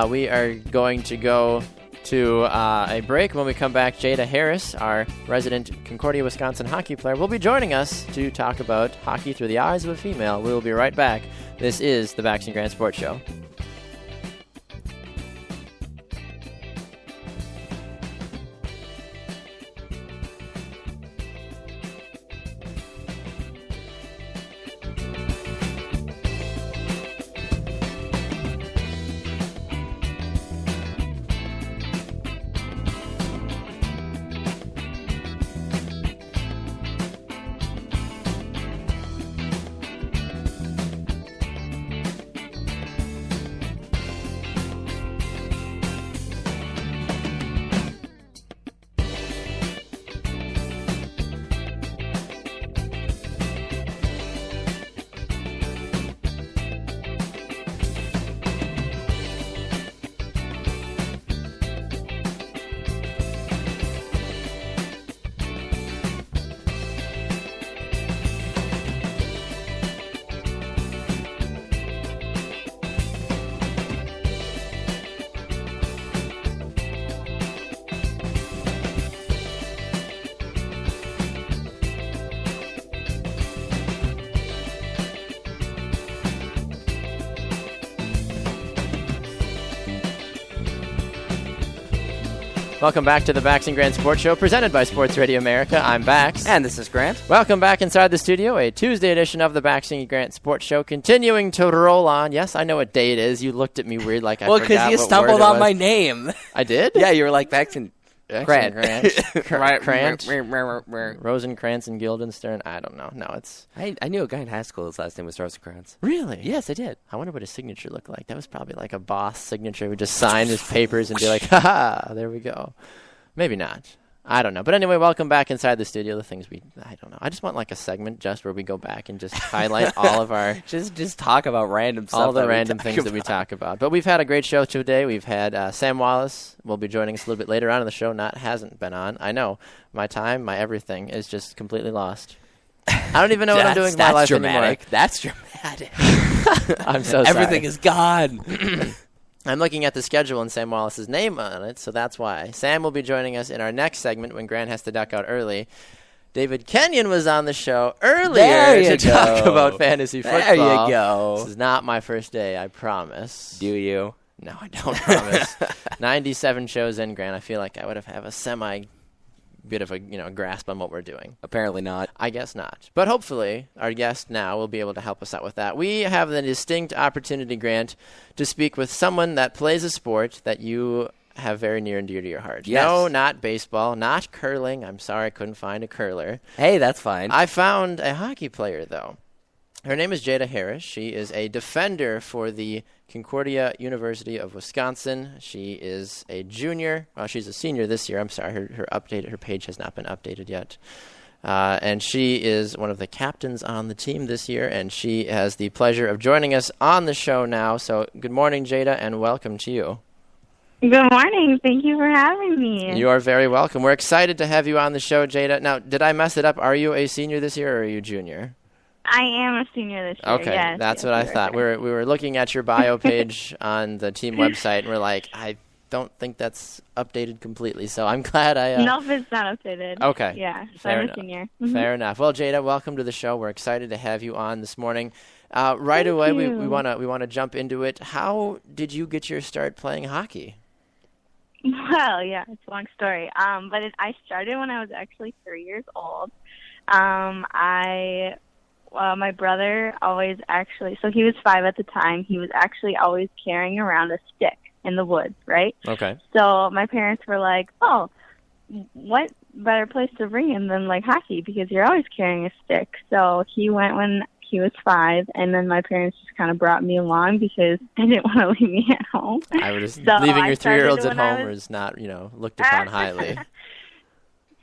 We are going to go to a break. When we come back, Jada Harris, our resident Concordia, Wisconsin hockey player, will be joining us to talk about hockey through the eyes of a female. We will be right back. This is the Bax Grant Sports Show. Welcome back to the Bax Grant Sports Show, presented by Sports Radio America. I'm Bax. And this is Grant. Welcome back inside the studio, a Tuesday edition of the Bax Grant Sports Show, continuing to roll on. Yes, I know what day it is. You looked at me weird like I forgot what word it was. Well, because you stumbled on my name. I did? Yeah, you were like Bax Grant. Grant. Rosencrantz and Guildenstern. I don't know. No, it's... I knew a guy in high school. His last name was Rosencrantz. Really? Yes, I did. I wonder what his signature looked like. That was probably like a boss signature who just signed his papers and be like, ha-ha, there we go. Maybe not. I don't know. But anyway, welcome back inside the studio. The things I don't know. I just want like a segment just where we go back and just highlight all of our... just talk about random stuff. All the random things that we talk about. But we've had a great show today. We've had Sam Wallace will be joining us a little bit later on in the show. Hasn't been on. I know. My time, my everything is just completely lost. I don't even know what I'm doing with my life dramatic. Anymore. That's dramatic. I'm so sorry. Everything is gone. I'm looking at the schedule and Sam Wallace's name on it, so that's why. Sam will be joining us in our next segment when Grant has to duck out early. David Kenyon was on the show earlier to talk about fantasy football. There you go. This is not my first day, I promise. Do you? No, I don't promise. 97 shows in, Grant. I feel like I would have a bit of a grasp on what we're doing. Apparently not. I guess not. But hopefully our guest now will be able to help us out with that. We have the distinct opportunity, Grant, to speak with someone that plays a sport that you have very near and dear to your heart. Yes. No, not baseball, not curling. I'm sorry I couldn't find a curler. Hey, that's fine. I found a hockey player, though. Her name is Jada Harris. She is a defender for the Concordia University of Wisconsin. She is a junior. Well, she's a senior this year. I'm sorry, her page has not been updated yet. And she is one of the captains on the team this year, and she has the pleasure of joining us on the show now. So good morning, Jada, and welcome to you. Good morning. Thank you for having me. You are very welcome. We're excited to have you on the show, Jada. Now, did I mess it up? Are you a senior this year, or are you junior? I am a senior this year. Okay, yes, that's what I thought. We were looking at your bio page on the team website, and we're like, I don't think that's updated completely. So I'm glad I. Nope, it's not updated. Okay. Yeah, so Fair I'm enough. a senior. Fair enough. Well, Jada, welcome to the show. We're excited to have you on this morning. Right away, we want to jump into it. How did you get your start playing hockey? Well, yeah, it's a long story. But I started when I was actually 3 years old. My brother so he was 5 at the time. He was actually always carrying around a stick in the woods, right? Okay. So my parents were like, oh, what better place to bring him than like hockey, because you're always carrying a stick. So he went when he was 5, and then my parents just kind of brought me along because they didn't want to leave me at home. Leaving your 3-year-olds at home was not, looked upon highly.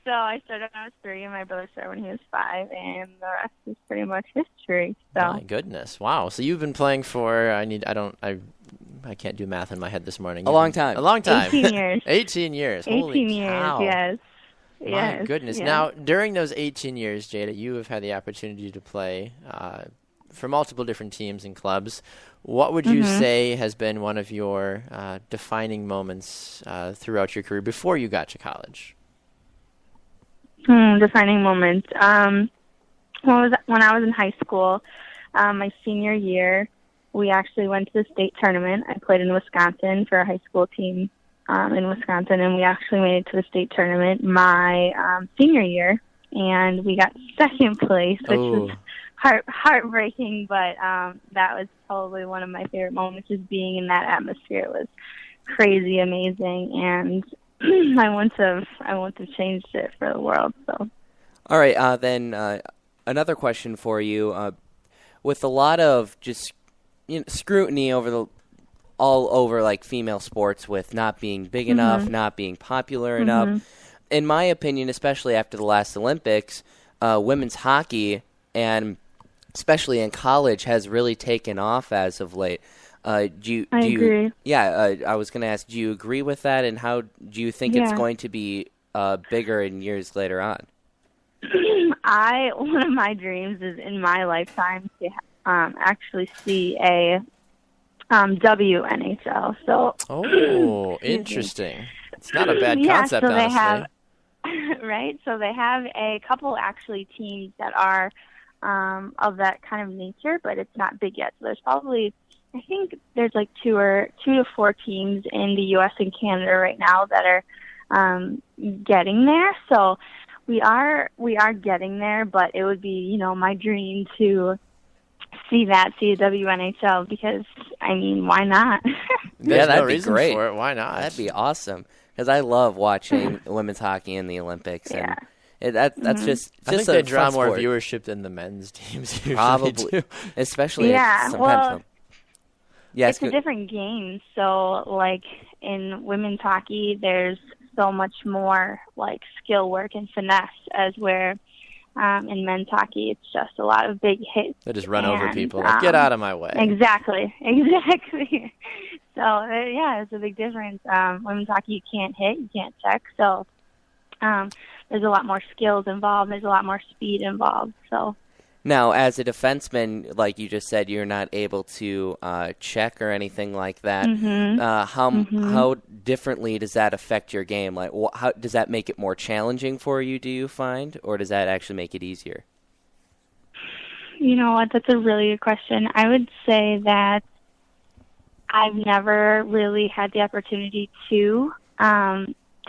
So I started when I was 3, and my brother started when he was 5, and the rest is pretty much history. So. My goodness, wow! So you've been playing for I can't do math in my head this morning. A long time. 18 years. 18 years. 18 Holy years. cow. Yes. My goodness. Yes. Now, during those 18 years, Jada, you have had the opportunity to play for multiple different teams and clubs. What would you say has been one of your defining moments throughout your career before you got to college? Defining moments. When I was in high school, my senior year, we actually went to the state tournament. I played in Wisconsin for a high school team in Wisconsin, and we actually made it to the state tournament my senior year, and we got second place, which was heartbreaking, but that was probably one of my favorite moments, just being in that atmosphere. It was crazy, amazing, and I wouldn't have changed it for the world. So, all right, then another question for you. With a lot of just scrutiny all over like female sports, with not being big enough, not being popular enough, in my opinion, especially after the last Olympics, women's hockey, and especially in college, has really taken off as of late. I agree. I was going to ask, do you agree with that, and how do you think it's going to be bigger in years later on? One of my dreams is in my lifetime to actually see a WNHL. So, interesting. It's not a bad concept, so they honestly. have, right? So they have a couple actually teams that are of that kind of nature, but it's not big yet. So there's probably, I think there's like two to four teams in the U.S. and Canada right now that are getting there. So we are getting there, but it would be, my dream to see a WNHL, because, I mean, why not? There's that'd no be reason great. for it. Why not? That'd be awesome, because I love watching women's hockey in the Olympics, and that's just I think a they draw fun more sport. viewership than the men's teams usually Probably, do. especially sometimes. Well, yes, it's a different game. So, like, in women's hockey, there's so much more, like, skill work and finesse, as where in men's hockey, it's just a lot of big hits. They just run over people. Like, get out of my way. Exactly. So, it's a big difference. Women's hockey, you can't hit, you can't check. So, there's a lot more skills involved. There's a lot more speed involved. So. Now, as a defenseman, like you just said, you're not able to check or anything like that. How differently does that affect your game? Like, how does that make it more challenging for you, do you find, or does that actually make it easier? You know what? That's a really good question. I would say that I've never really had the opportunity to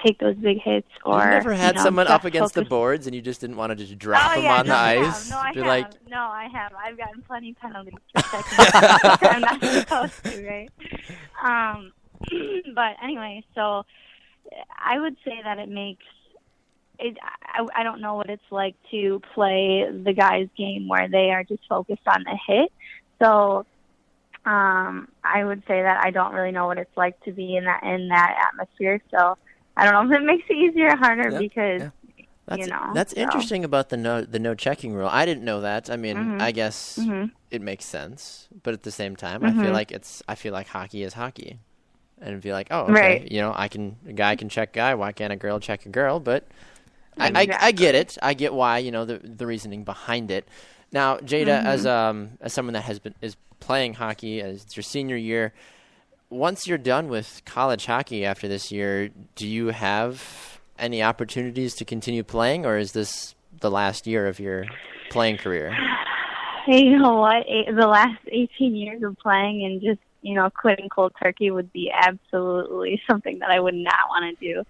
take those big hits. Or you never had someone up against the focus. boards and you just didn't want to just drop them on the ice? I have. I've gotten plenty of penalties for checking. I'm not supposed to, right? But anyway, so I would say that it makes it. I don't know what it's like to play the guys' game where they are just focused on the hit. So I would say that I don't really know what it's like to be in that atmosphere. So I don't know if it makes it easier or harder because. That's interesting about the no checking rule. I didn't know that. I mean, I guess it makes sense, but at the same time, I feel like hockey is hockey, and it'd be like, oh, okay, right. A guy can check guy. Why can't a girl check a girl? But exactly. I get it. I get why. The reasoning behind it. Now, Jada, as someone that is playing hockey, as it's your senior year, once you're done with college hockey after this year, do you have any opportunities to continue playing, or is this the last year of your playing career? Hey, you know what? The last 18 years of playing and just, quitting cold turkey would be absolutely something that I would not want to do.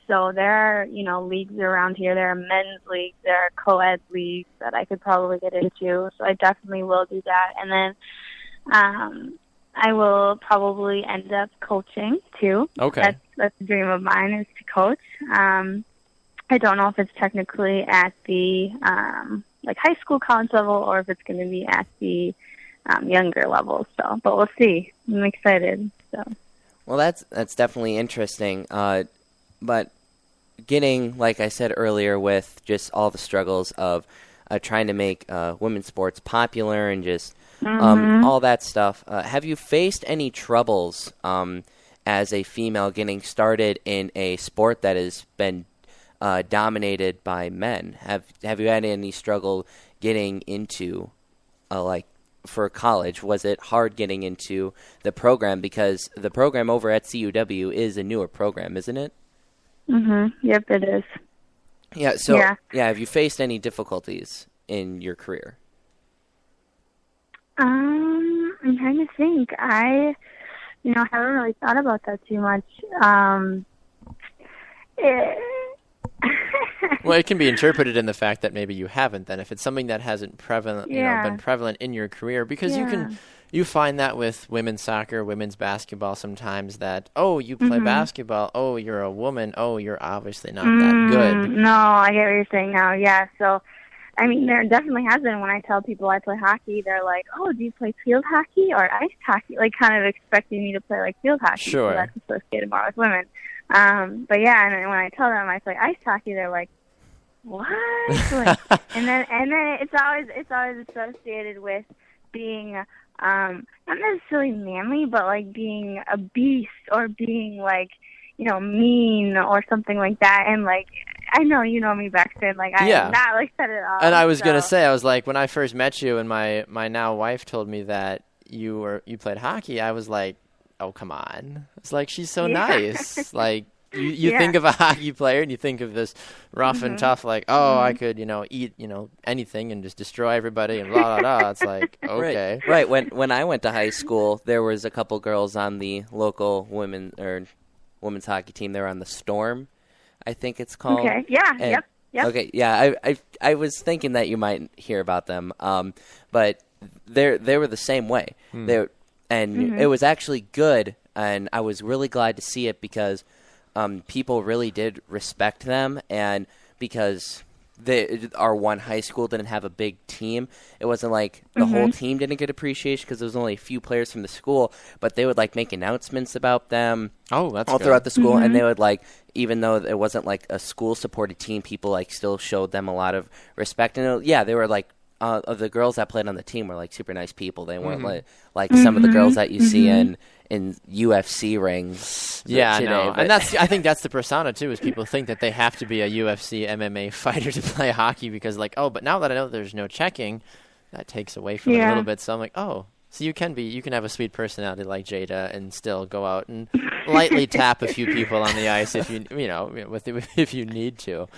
So there are, leagues around here. There are men's leagues. There are co-ed leagues that I could probably get into. So I definitely will do that. And then I will probably end up coaching too. Okay. That's a dream of mine, is to coach. I don't know if it's technically at the high school, college level, or if it's going to be at the younger level. So, but we'll see. I'm excited. So. Well, that's definitely interesting. But getting, like I said earlier, with just all the struggles of trying to make women's sports popular and just all that stuff. Have you faced any troubles as a female getting started in a sport that has been dominated by men? Have you had any struggle getting into like for college? Was it hard getting into the program, because the program over at CUW is a newer program, isn't it? Yep, it is. Yeah. So have you faced any difficulties in your career? I'm trying to think. I haven't really thought about that too much. Well, it can be interpreted in the fact that maybe you haven't. Then, if it's something that hasn't been prevalent in your career, because you find that with women's soccer, women's basketball sometimes, that you play basketball, you're a woman, you're obviously not that good. No, I get what you're saying now. Yeah, so I mean, there definitely has been. When I tell people I play hockey, they're like, "Oh, do you play field hockey or ice hockey?" Like, kind of expecting me to play like field hockey. Sure, so that's associated more with women. But yeah, and when I tell them I play ice hockey, they're like, "What?" Like, and then it's always associated with being not necessarily manly, but like being a beast or being like, mean or something like that. And like, I know you know me, Bax Grant. Like, I am not like that at all. And I was gonna say, I was like, when I first met you, and my now wife told me that you played hockey, I was like, oh, come on. It's like, she's so nice. Like, you think of a hockey player and you think of this rough and tough, like, I could, eat, anything and just destroy everybody and blah, blah, blah. It's like, okay. Right. When I went to high school, there was a couple girls on the local women's hockey team. They were on the Storm, I think it's called. Okay. Yeah. Yep. Okay. Yeah. I was thinking that you might hear about them. But they were the same way. It was actually good, and I was really glad to see it, because people really did respect them, and because our one high school didn't have a big team, it wasn't like the whole team didn't get appreciation, because there was only a few players from the school, but they would like make announcements about them throughout the school, and they would like, even though it wasn't like a school supported team, people like still showed them a lot of respect. And they were like, of the girls that played on the team were like super nice people. They weren't like some of the girls that you see in UFC rings. Yeah, today, no. And I think that's the persona too, is people think that they have to be a UFC MMA fighter to play hockey, because like, but now that I know there's no checking, that takes away from it a little bit. So I'm like, so you can have a sweet personality like Jada and still go out and lightly tap a few people on the ice if if you need to.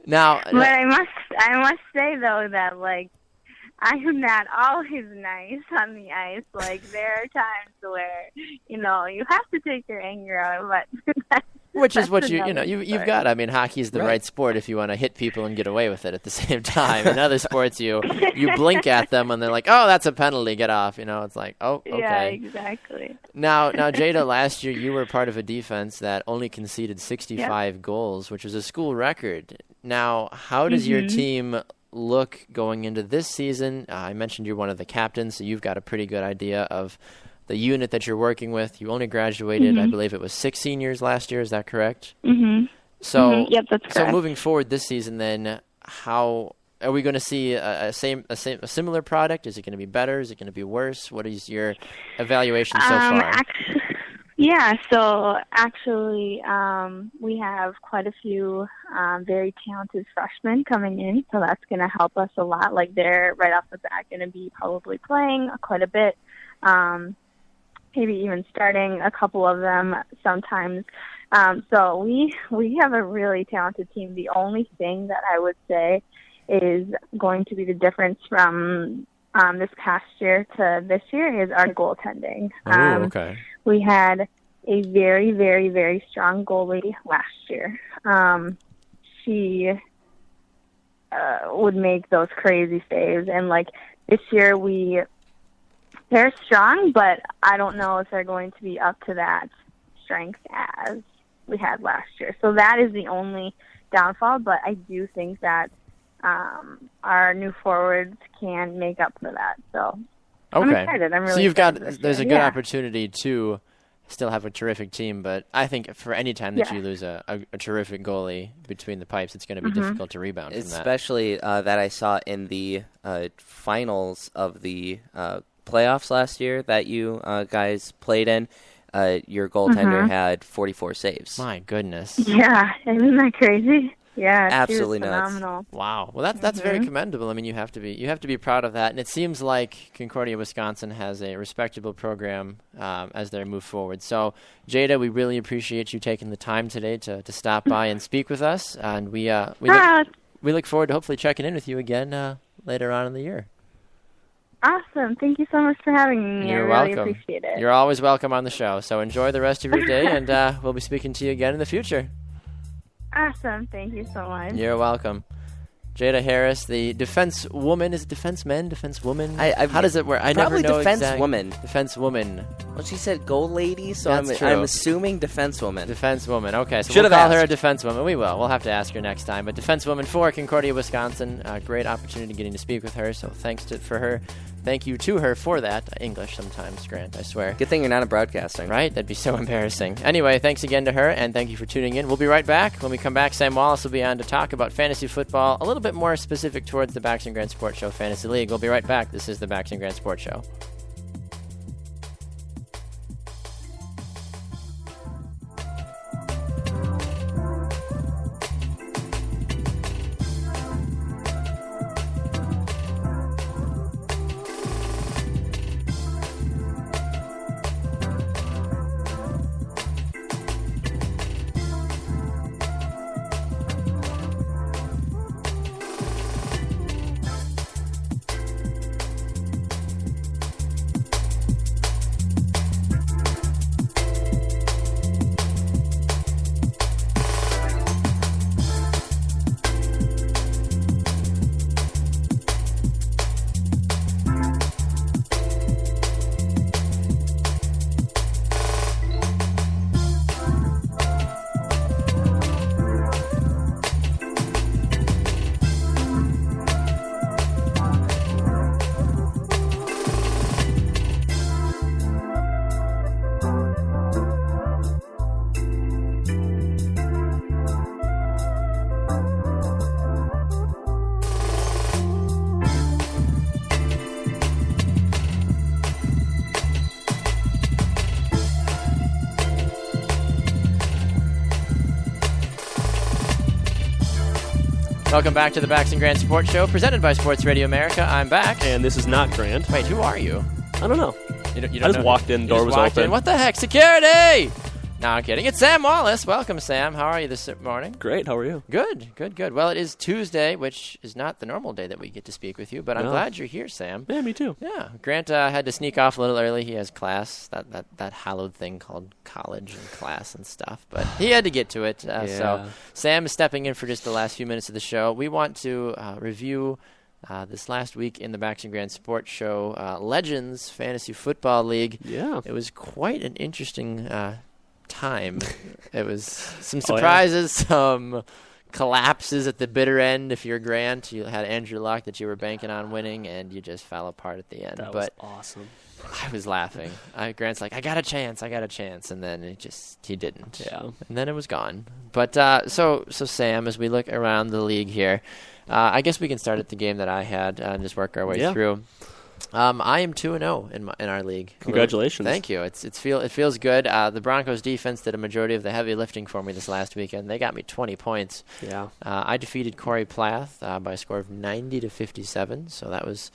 Now, but I must say though that like, I am not always nice on the ice. Like, there are times where, you have to take your anger out, but which is what you've got. I mean, hockey is the right sport if you want to hit people and get away with it at the same time. In other sports, you blink at them and they're like, "Oh, that's a penalty, get off." It's like, "Oh, okay." Yeah, exactly. Now, Jada, last year you were part of a defense that only conceded 65 goals, which was a school record. Now, how does your team look going into this season? I mentioned you're one of the captains, so you've got a pretty good idea of the unit that you're working with. You only graduated, I believe it was 6 seniors last year. Is that correct? So, yep, that's correct. So moving forward this season, then, how are we going to see a similar product? Is it going to be better? Is it going to be worse? What is your evaluation so far? So actually, we have quite a few very talented freshmen coming in, so that's going to help us a lot. Like, they're right off the bat going to be probably playing quite a bit, maybe even starting a couple of them sometimes. So we have a really talented team. The only thing that I would say is going to be the difference from this past year to this year is our goaltending. Okay. We had a very, very, very strong goalie last year. She would make those crazy saves, and like this year they're strong, but I don't know if they're going to be up to that strength as we had last year. So that is the only downfall, but I do think that our new forwards can make up for that. So I'm excited. I'm really there's a good opportunity to still have a terrific team, but I think for any time that you lose a terrific goalie between the pipes, it's going to be difficult to rebound from that. Especially that I saw in the finals of the playoffs last year that you guys played in. Your goaltender had 44 saves. My goodness. Yeah, isn't that crazy? Yeah, Absolutely she was nuts. phenomenal. Wow. Well, that's very commendable. I mean, you have to be proud of that. And it seems like Concordia, Wisconsin has a respectable program as they move forward. So, Jada, we really appreciate you taking the time today to stop by and speak with us. And we look forward to hopefully checking in with you again later on in the year. Awesome. Thank you so much for having me. You're I really welcome. appreciate it. You're always welcome on the show. So enjoy the rest of your day, and we'll be speaking to you again in the future. Awesome. Thank you so much. You're welcome. Jada Harris, the defense woman. Is it defense men? Defense woman? How does it work? I never Probably know defense exact- woman. Defense woman. Well, she said goal lady, so That's true. I'm assuming defense woman. Defense woman. Okay, so Should've we'll call her a asked. defense woman. We will. We'll have to ask her next time. But defense woman for Concordia, Wisconsin. Great opportunity getting to speak with her. So thanks for her. Thank you to her for that. English sometimes, Grant, I swear. Good thing you're not in broadcasting. Right? That'd be so embarrassing. Anyway, thanks again to her, and thank you for tuning in. We'll be right back. When we come back, Sam Wallace will be on to talk about fantasy football, a little bit more specific towards the Bax Grant Sports Show Fantasy League. We'll be right back. This is the Bax Grant Sports Show. Welcome back to the Bax Grant Sports Show, presented by Sports Radio America. I'm Bax. And this is not Grant. Wait, who are you? I don't know. You don't I just know walked in, You door just was walked open. in. What the heck? Security! No, I'm kidding. It's Sam Wallace. Welcome, Sam. How are you this morning? Great, how are you? Good, good, good. Well, it is Tuesday, which is not the normal day that we get to speak with you, but I'm No. glad you're here, Sam. Yeah, me too. Yeah, Grant had to sneak off a little early. He has class, that hallowed thing called college and class and stuff, but he had to get to it. So Yeah. Sam is stepping in for just the last few minutes of the show. We want to review this last week in the Bax Grant Sports Show Legends Fantasy Football League. Yeah. It was quite an interesting time. It was some Oh, yeah. surprises, some collapses at the bitter end. If you're Grant, you had Andrew Luck that you were banking on winning, and you just fell apart at the end. That But was awesome. I was laughing. Grant's like, I got a chance, and then he didn't. Yeah. And then it was gone. But so Sam, as we look around the league here, I guess we can start at the game that I had and just work our way Yeah. through. I am 2-0 in our league. Congratulations. Thank you. It feels good. The Broncos defense did a majority of the heavy lifting for me this last weekend. They got me 20 points. Yeah. I defeated Corey Plath by a score of 90-57, so that was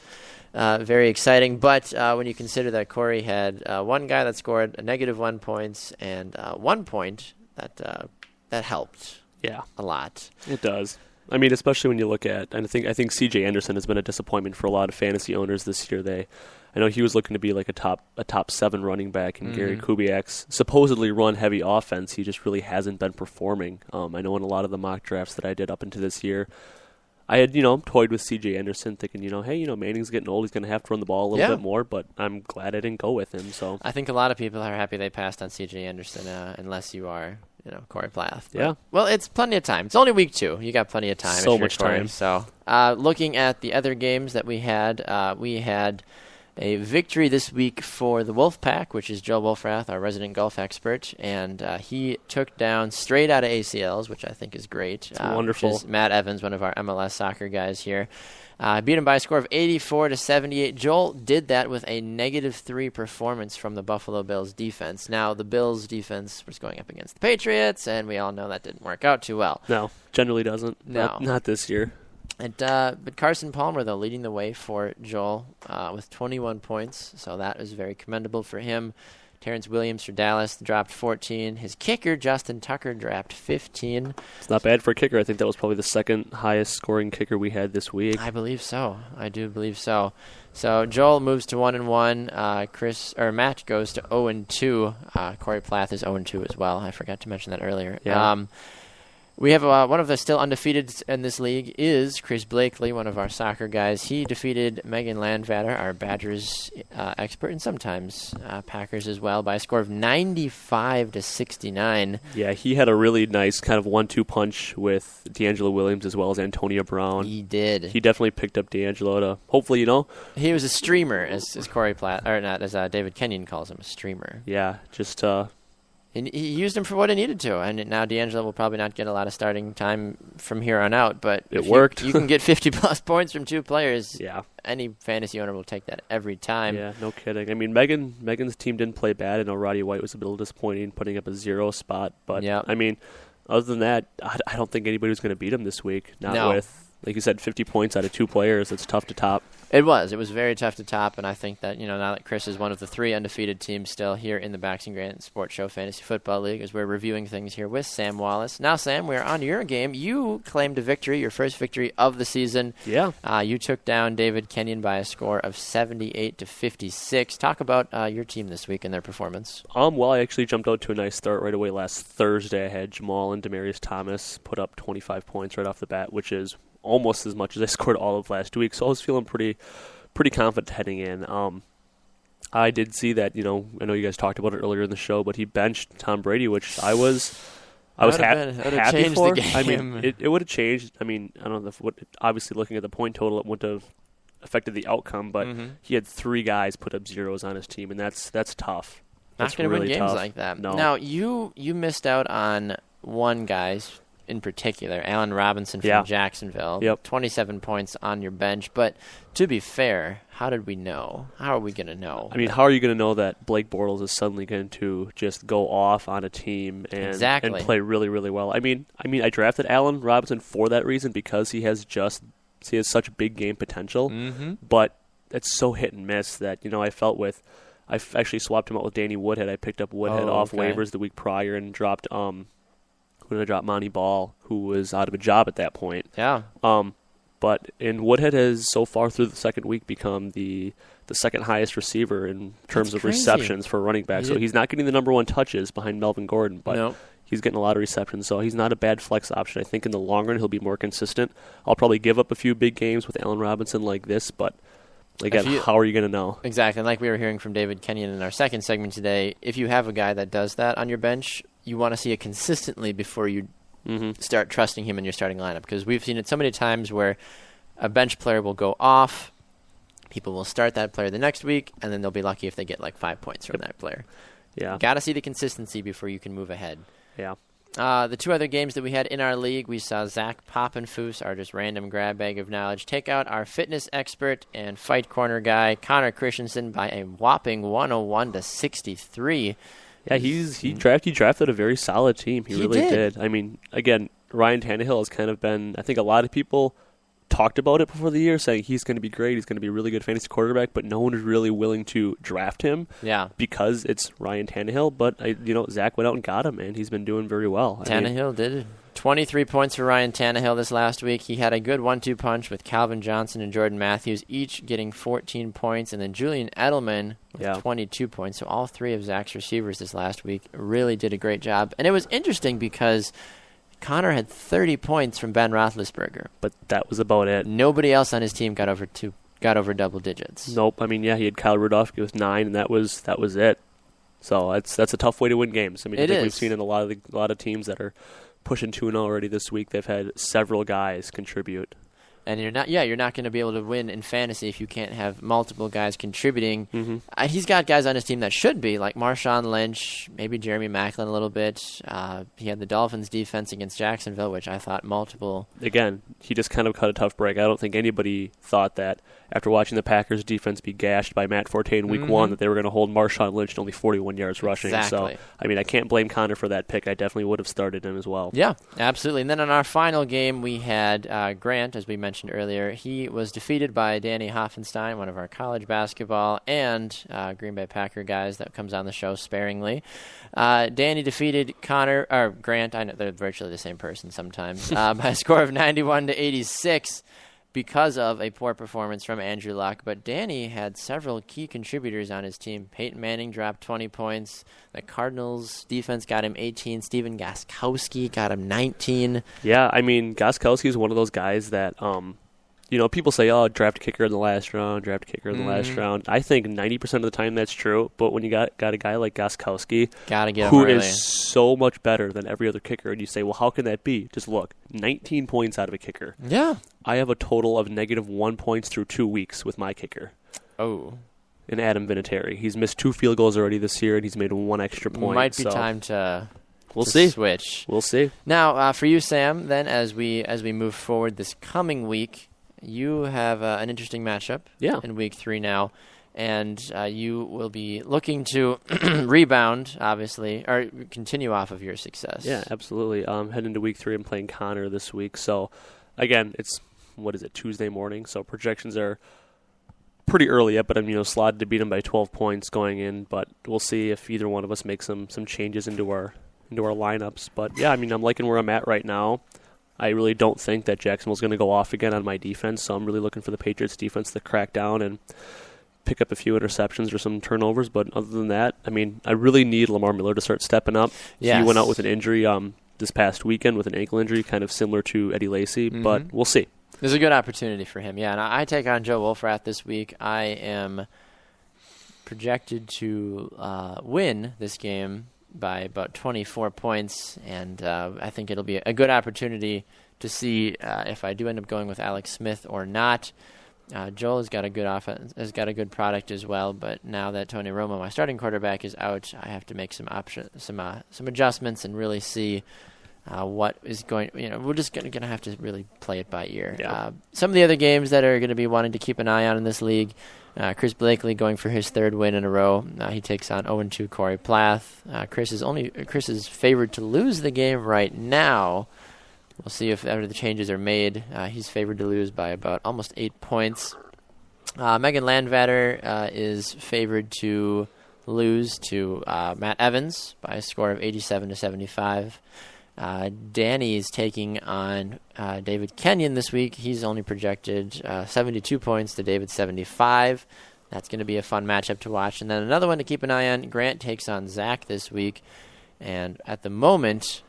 very exciting. But when you consider that Corey had one guy that scored a -1 points and 1 point, that helped Yeah. a lot. It does. I mean, especially when you look at, and I think C.J. Anderson has been a disappointment for a lot of fantasy owners this year. I know he was looking to be like a top 7 running back, and Gary Kubiak's supposedly run heavy offense. He just really hasn't been performing. I know in a lot of the mock drafts that I did up into this year, I had toyed with C.J. Anderson, thinking hey Manning's getting old, he's going to have to run the ball a little bit more. But I'm glad I didn't go with him. So I think a lot of people are happy they passed on C.J. Anderson, unless you are. Corey Plath. But, Yeah. well, it's plenty of time. It's only week 2. You got plenty of time. So if you're much Corey. time. So, looking at the other games that we had A victory this week for the Wolfpack, which is Joe Wolfrath, our resident golf expert, and he took down straight out of ACLs, which I think is great. Wonderful. Which is Matt Evans, one of our MLS soccer guys here. Beat him by a score of 84-78. Joel did that with a -3 performance from the Buffalo Bills defense. Now, the Bills defense was going up against the Patriots, and we all know that didn't work out too well. No, generally doesn't. No. Not this year. But Carson Palmer, though, leading the way for Joel with 21 points, so that was very commendable for him. Terrence Williams for Dallas dropped 14. His kicker, Justin Tucker, dropped 15. It's not bad for a kicker. I think that was probably the second highest scoring kicker we had this week. I believe so. I do believe so. So Joel moves to 1-1. Matt goes to 0-2. Corey Plath is 0-2 as well. I forgot to mention that earlier. Yeah. We have one of the still undefeated in this league is Chris Blakely, one of our soccer guys. He defeated Megan Landvatter, our Badgers expert, and sometimes Packers as well, by a score of 95-69. Yeah, he had a really nice kind of 1-2 punch with D'Angelo Williams as well as Antonio Brown. He did. He definitely picked up D'Angelo to hopefully, He was a streamer, as Corey Platt, or not, as David Kenyon calls him, a streamer. Yeah, just And he used him for what he needed to, and now D'Angelo will probably not get a lot of starting time from here on out, but it worked. You can get 50-plus points from two players. Yeah. Any fantasy owner will take that every time. Yeah, no kidding. I mean, Megan's team didn't play bad. I know Roddy White was a little disappointing putting up a 0 spot, but, I mean, other than that, I don't think anybody was going to beat him this week. Not with, like you said, 50 points out of 2 players. It's tough to top. It was very tough to top, and I think that, now that Chris is one of the 3 undefeated teams still here in the Bax Grant Sports Show Fantasy Football League, as we're reviewing things here with Sam Wallace. Now, Sam, we're on your game. You claimed a victory, your first victory of the season. Yeah. You took down David Kenyon by a score of 78-56. Talk about your team this week and their performance. Well, I actually jumped out to a nice start right away last Thursday. I had Jamal and Demarius Thomas put up 25 points right off the bat, which is almost as much as I scored all of last week, so I was feeling pretty confident heading in. I did see that, I know you guys talked about it earlier in the show, but he benched Tom Brady, which I was happy for. I mean, it would have changed. I mean, I don't know obviously looking at the point total, it wouldn't have affected the outcome, but he had 3 guys put up zeros on his team, and that's tough. Not going to win games tough. like that. No. Now, you missed out on one guy's in particular, Allen Robinson from Jacksonville. 27 points on your bench. But to be fair, how did we know? How are we going to know? I mean, how are you going to know that Blake Bortles is suddenly going to just go off on a team and play really, really well? I mean, I drafted Allen Robinson for that reason because he has such big game potential. Mm-hmm. But it's so hit and miss that I felt with. I actually swapped him out with Danny Woodhead. I picked up Woodhead off waivers the week prior and dropped Monty Ball, who was out of a job at that point. Yeah. But Woodhead has so far through the second week become the second highest receiver in terms of receptions for running back. So he's not getting the number 1 touches behind Melvin Gordon, but he's getting a lot of receptions. So he's not a bad flex option. I think in the long run he'll be more consistent. I'll probably give up a few big games with Allen Robinson like this, but again, how are you going to know? Exactly. And like we were hearing from David Kenyon in our second segment today, if you have a guy that does that on your bench, you want to see it consistently before you start trusting him in your starting lineup. Because we've seen it so many times where a bench player will go off, people will start that player the next week, and then they'll be lucky if they get like 5 points from that player. Yeah. Got to see the consistency before you can move ahead. Yeah. The 2 other games that we had in our league, we saw Zach Poppenfuss, our just random grab bag of knowledge, take out our fitness expert and fight corner guy, Connor Christensen, by a whopping 101-63. Yeah, he drafted a very solid team. He really did. I mean, again, Ryan Tannehill has kind of been, I think a lot of people talked about it before the year, saying he's going to be great, he's going to be a really good fantasy quarterback, but no one is really willing to draft him because it's Ryan Tannehill. But, Zach went out and got him, and he's been doing very well. Tannehill did 23 points for Ryan Tannehill this last week. He had a good 1-2 punch with Calvin Johnson and Jordan Matthews, each getting 14 points, and then Julian Edelman with 22 points. So all 3 of Zach's receivers this last week really did a great job. And it was interesting because Connor had 30 points from Ben Roethlisberger. But that was about it. Nobody else on his team got over double digits. Nope. I mean, he had Kyle Rudolph with 9, and that was it. So that's a tough way to win games. I mean, I think we've seen in a lot of teams that are pushing 2-0 already this week. They've had several guys contribute. And you're not going to be able to win in fantasy if you can't have multiple guys contributing. Mm-hmm. He's got guys on his team that should be, like Marshawn Lynch, maybe Jeremy Maclin a little bit. He had the Dolphins' defense against Jacksonville, which I thought multiple. Again, he just kind of cut a tough break. I don't think anybody thought that after watching the Packers' defense be gashed by Matt Forte in Week 1 that they were going to hold Marshawn Lynch to only 41 yards rushing. Exactly. So, I mean, I can't blame Connor for that pick. I definitely would have started him as well. Yeah, absolutely. And then in our final game, we had Grant, as we mentioned earlier. He was defeated by Danny Hoffenstein, one of our college basketball and Green Bay Packer guys that comes on the show sparingly. Danny defeated Grant. I know they're virtually the same person sometimes by a score of 91-86. Because of a poor performance from Andrew Luck. But Danny had several key contributors on his team. Peyton Manning dropped 20 points. The Cardinals' defense got him 18. Steven Gostkowski got him 19. Yeah, I mean, Gostkowski is one of those guys that, people say, oh, draft a kicker in the last round, last round. I think 90% of the time that's true. But when you got a guy like Gostkowski, who is so much better than every other kicker, and you say, well, how can that be? Just look, 19 points out of a kicker. Yeah. I have a total of -1 points through 2 weeks with my kicker. Oh. And Adam Vinatieri. He's missed 2 field goals already this year, and he's made 1 extra point. Might be time to see. Switch. We'll see. Now, for you, Sam, then as we move forward this coming week, you have an interesting matchup in Week 3 now, and you will be looking to rebound, obviously, or continue off of your success. Yeah, absolutely. Heading into Week 3, I'm playing Connor this week. So, again, it's, Tuesday morning, so projections are pretty early yet, but I'm slotted to beat him by 12 points going in, but we'll see if either one of us makes some changes into our lineups. But, yeah, I mean, I'm liking where I'm at right now. I really don't think that Jacksonville's going to go off again on my defense, so I'm really looking for the Patriots' defense to crack down and pick up a few interceptions or some turnovers. But other than that, I mean, I really need Lamar Miller to start stepping up. Yes. He went out with an injury this past weekend with an ankle injury, kind of similar to Eddie Lacy, but we'll see. There's a good opportunity for him, yeah. And I take on Joe Wolfrath this week. I am projected to win this game by about 24 points, and I think it'll be a good opportunity to see if I do end up going with Alex Smith or not. Joel has got a good offense, has got a good product as well, but now that Tony Romo, my starting quarterback, is out, I have to make some adjustments and really see what is going. We're just going to have to really play it by ear. Yeah. Some of the other games that are going to be wanting to keep an eye on in this league. Chris Blakely going for his 3rd win in a row. He takes on 0-2 Corey Plath. Chris is favored to lose the game right now. We'll see if after the changes are made. He's favored to lose by about almost 8 points. Megan Landvatter is favored to lose to Matt Evans by a score of 87-75. Danny is taking on David Kenyon this week. He's only projected 72 points to David's 75. That's going to be a fun matchup to watch. And then another one to keep an eye on, Grant takes on Zach this week. And at the moment,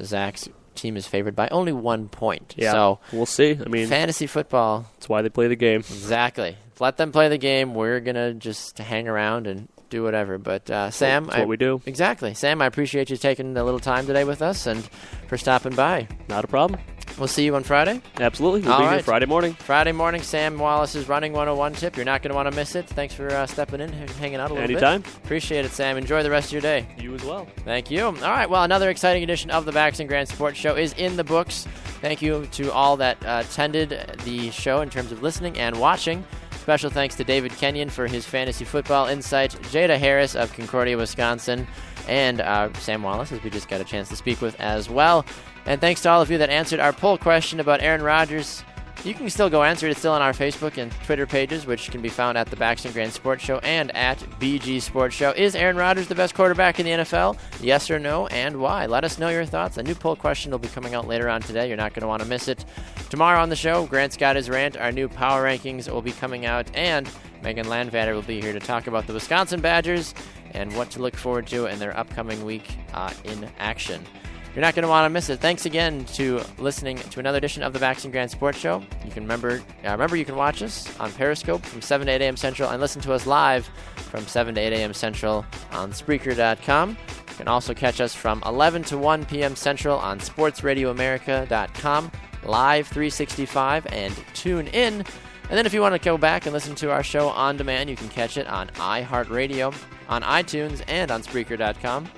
Zach's team is favored by only 1 point. Yeah, so we'll see. I mean, fantasy football. That's why they play the game. Exactly. Let them play the game. We're going to just hang around and do whatever. But Sam, that's what we do. Exactly. Sam, I appreciate you taking a little time today with us and for stopping by. Not a problem. We'll see you on Friday. Absolutely. We'll be here Friday morning. Friday morning, Sam Wallace's Running 101 tip. You're not going to want to miss it. Thanks for stepping in and hanging out a little Anytime. bit. Appreciate it, Sam. Enjoy the rest of your day. You as well. Thank you. All right. Well, another exciting edition of the Bax Grant Sports Show is in the books. Thank you to all that attended the show in terms of listening and watching. Special thanks to David Kenyon for his fantasy football insight, Jada Harris of Concordia, Wisconsin, and Sam Wallace, as we just got a chance to speak with as well. And thanks to all of you that answered our poll question about Aaron Rodgers. You can still go answer it. It's still on our Facebook and Twitter pages, which can be found at the Bax Grant Sports Show and at BG Sports Show. Is Aaron Rodgers the best quarterback in the NFL? Yes or no, and why? Let us know your thoughts. A new poll question will be coming out later on today. You're not going to want to miss it. Tomorrow on the show, Grant's got his rant. Our new power rankings will be coming out, and Megan Landvatter will be here to talk about the Wisconsin Badgers and what to look forward to in their upcoming week in action. You're not going to want to miss it. Thanks again to listening to another edition of the Bax Grant Sports Show. You can remember you can watch us on Periscope from 7 to 8 a.m. Central and listen to us live from 7 to 8 a.m. Central on Spreaker.com. You can also catch us from 11 to 1 p.m. Central on SportsRadioAmerica.com. Live 365 and tune in. And then if you want to go back and listen to our show on demand, you can catch it on iHeartRadio, on iTunes, and on Spreaker.com.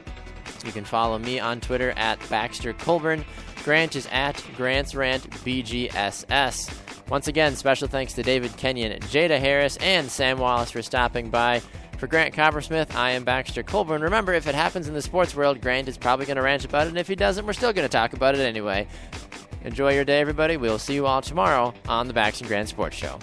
You can follow me on Twitter at Baxter Colburn. Grant is at Grant's Rant BGSS. Once again, special thanks to David Kenyon, Jada Harris, and Sam Wallace for stopping by. For Grant Coppersmith, I am Baxter Colburn. Remember, if it happens in the sports world, Grant is probably going to rant about it, and if he doesn't, we're still going to talk about it anyway. Enjoy your day, everybody. We'll see you all tomorrow on the Bax and Grant Sports Show.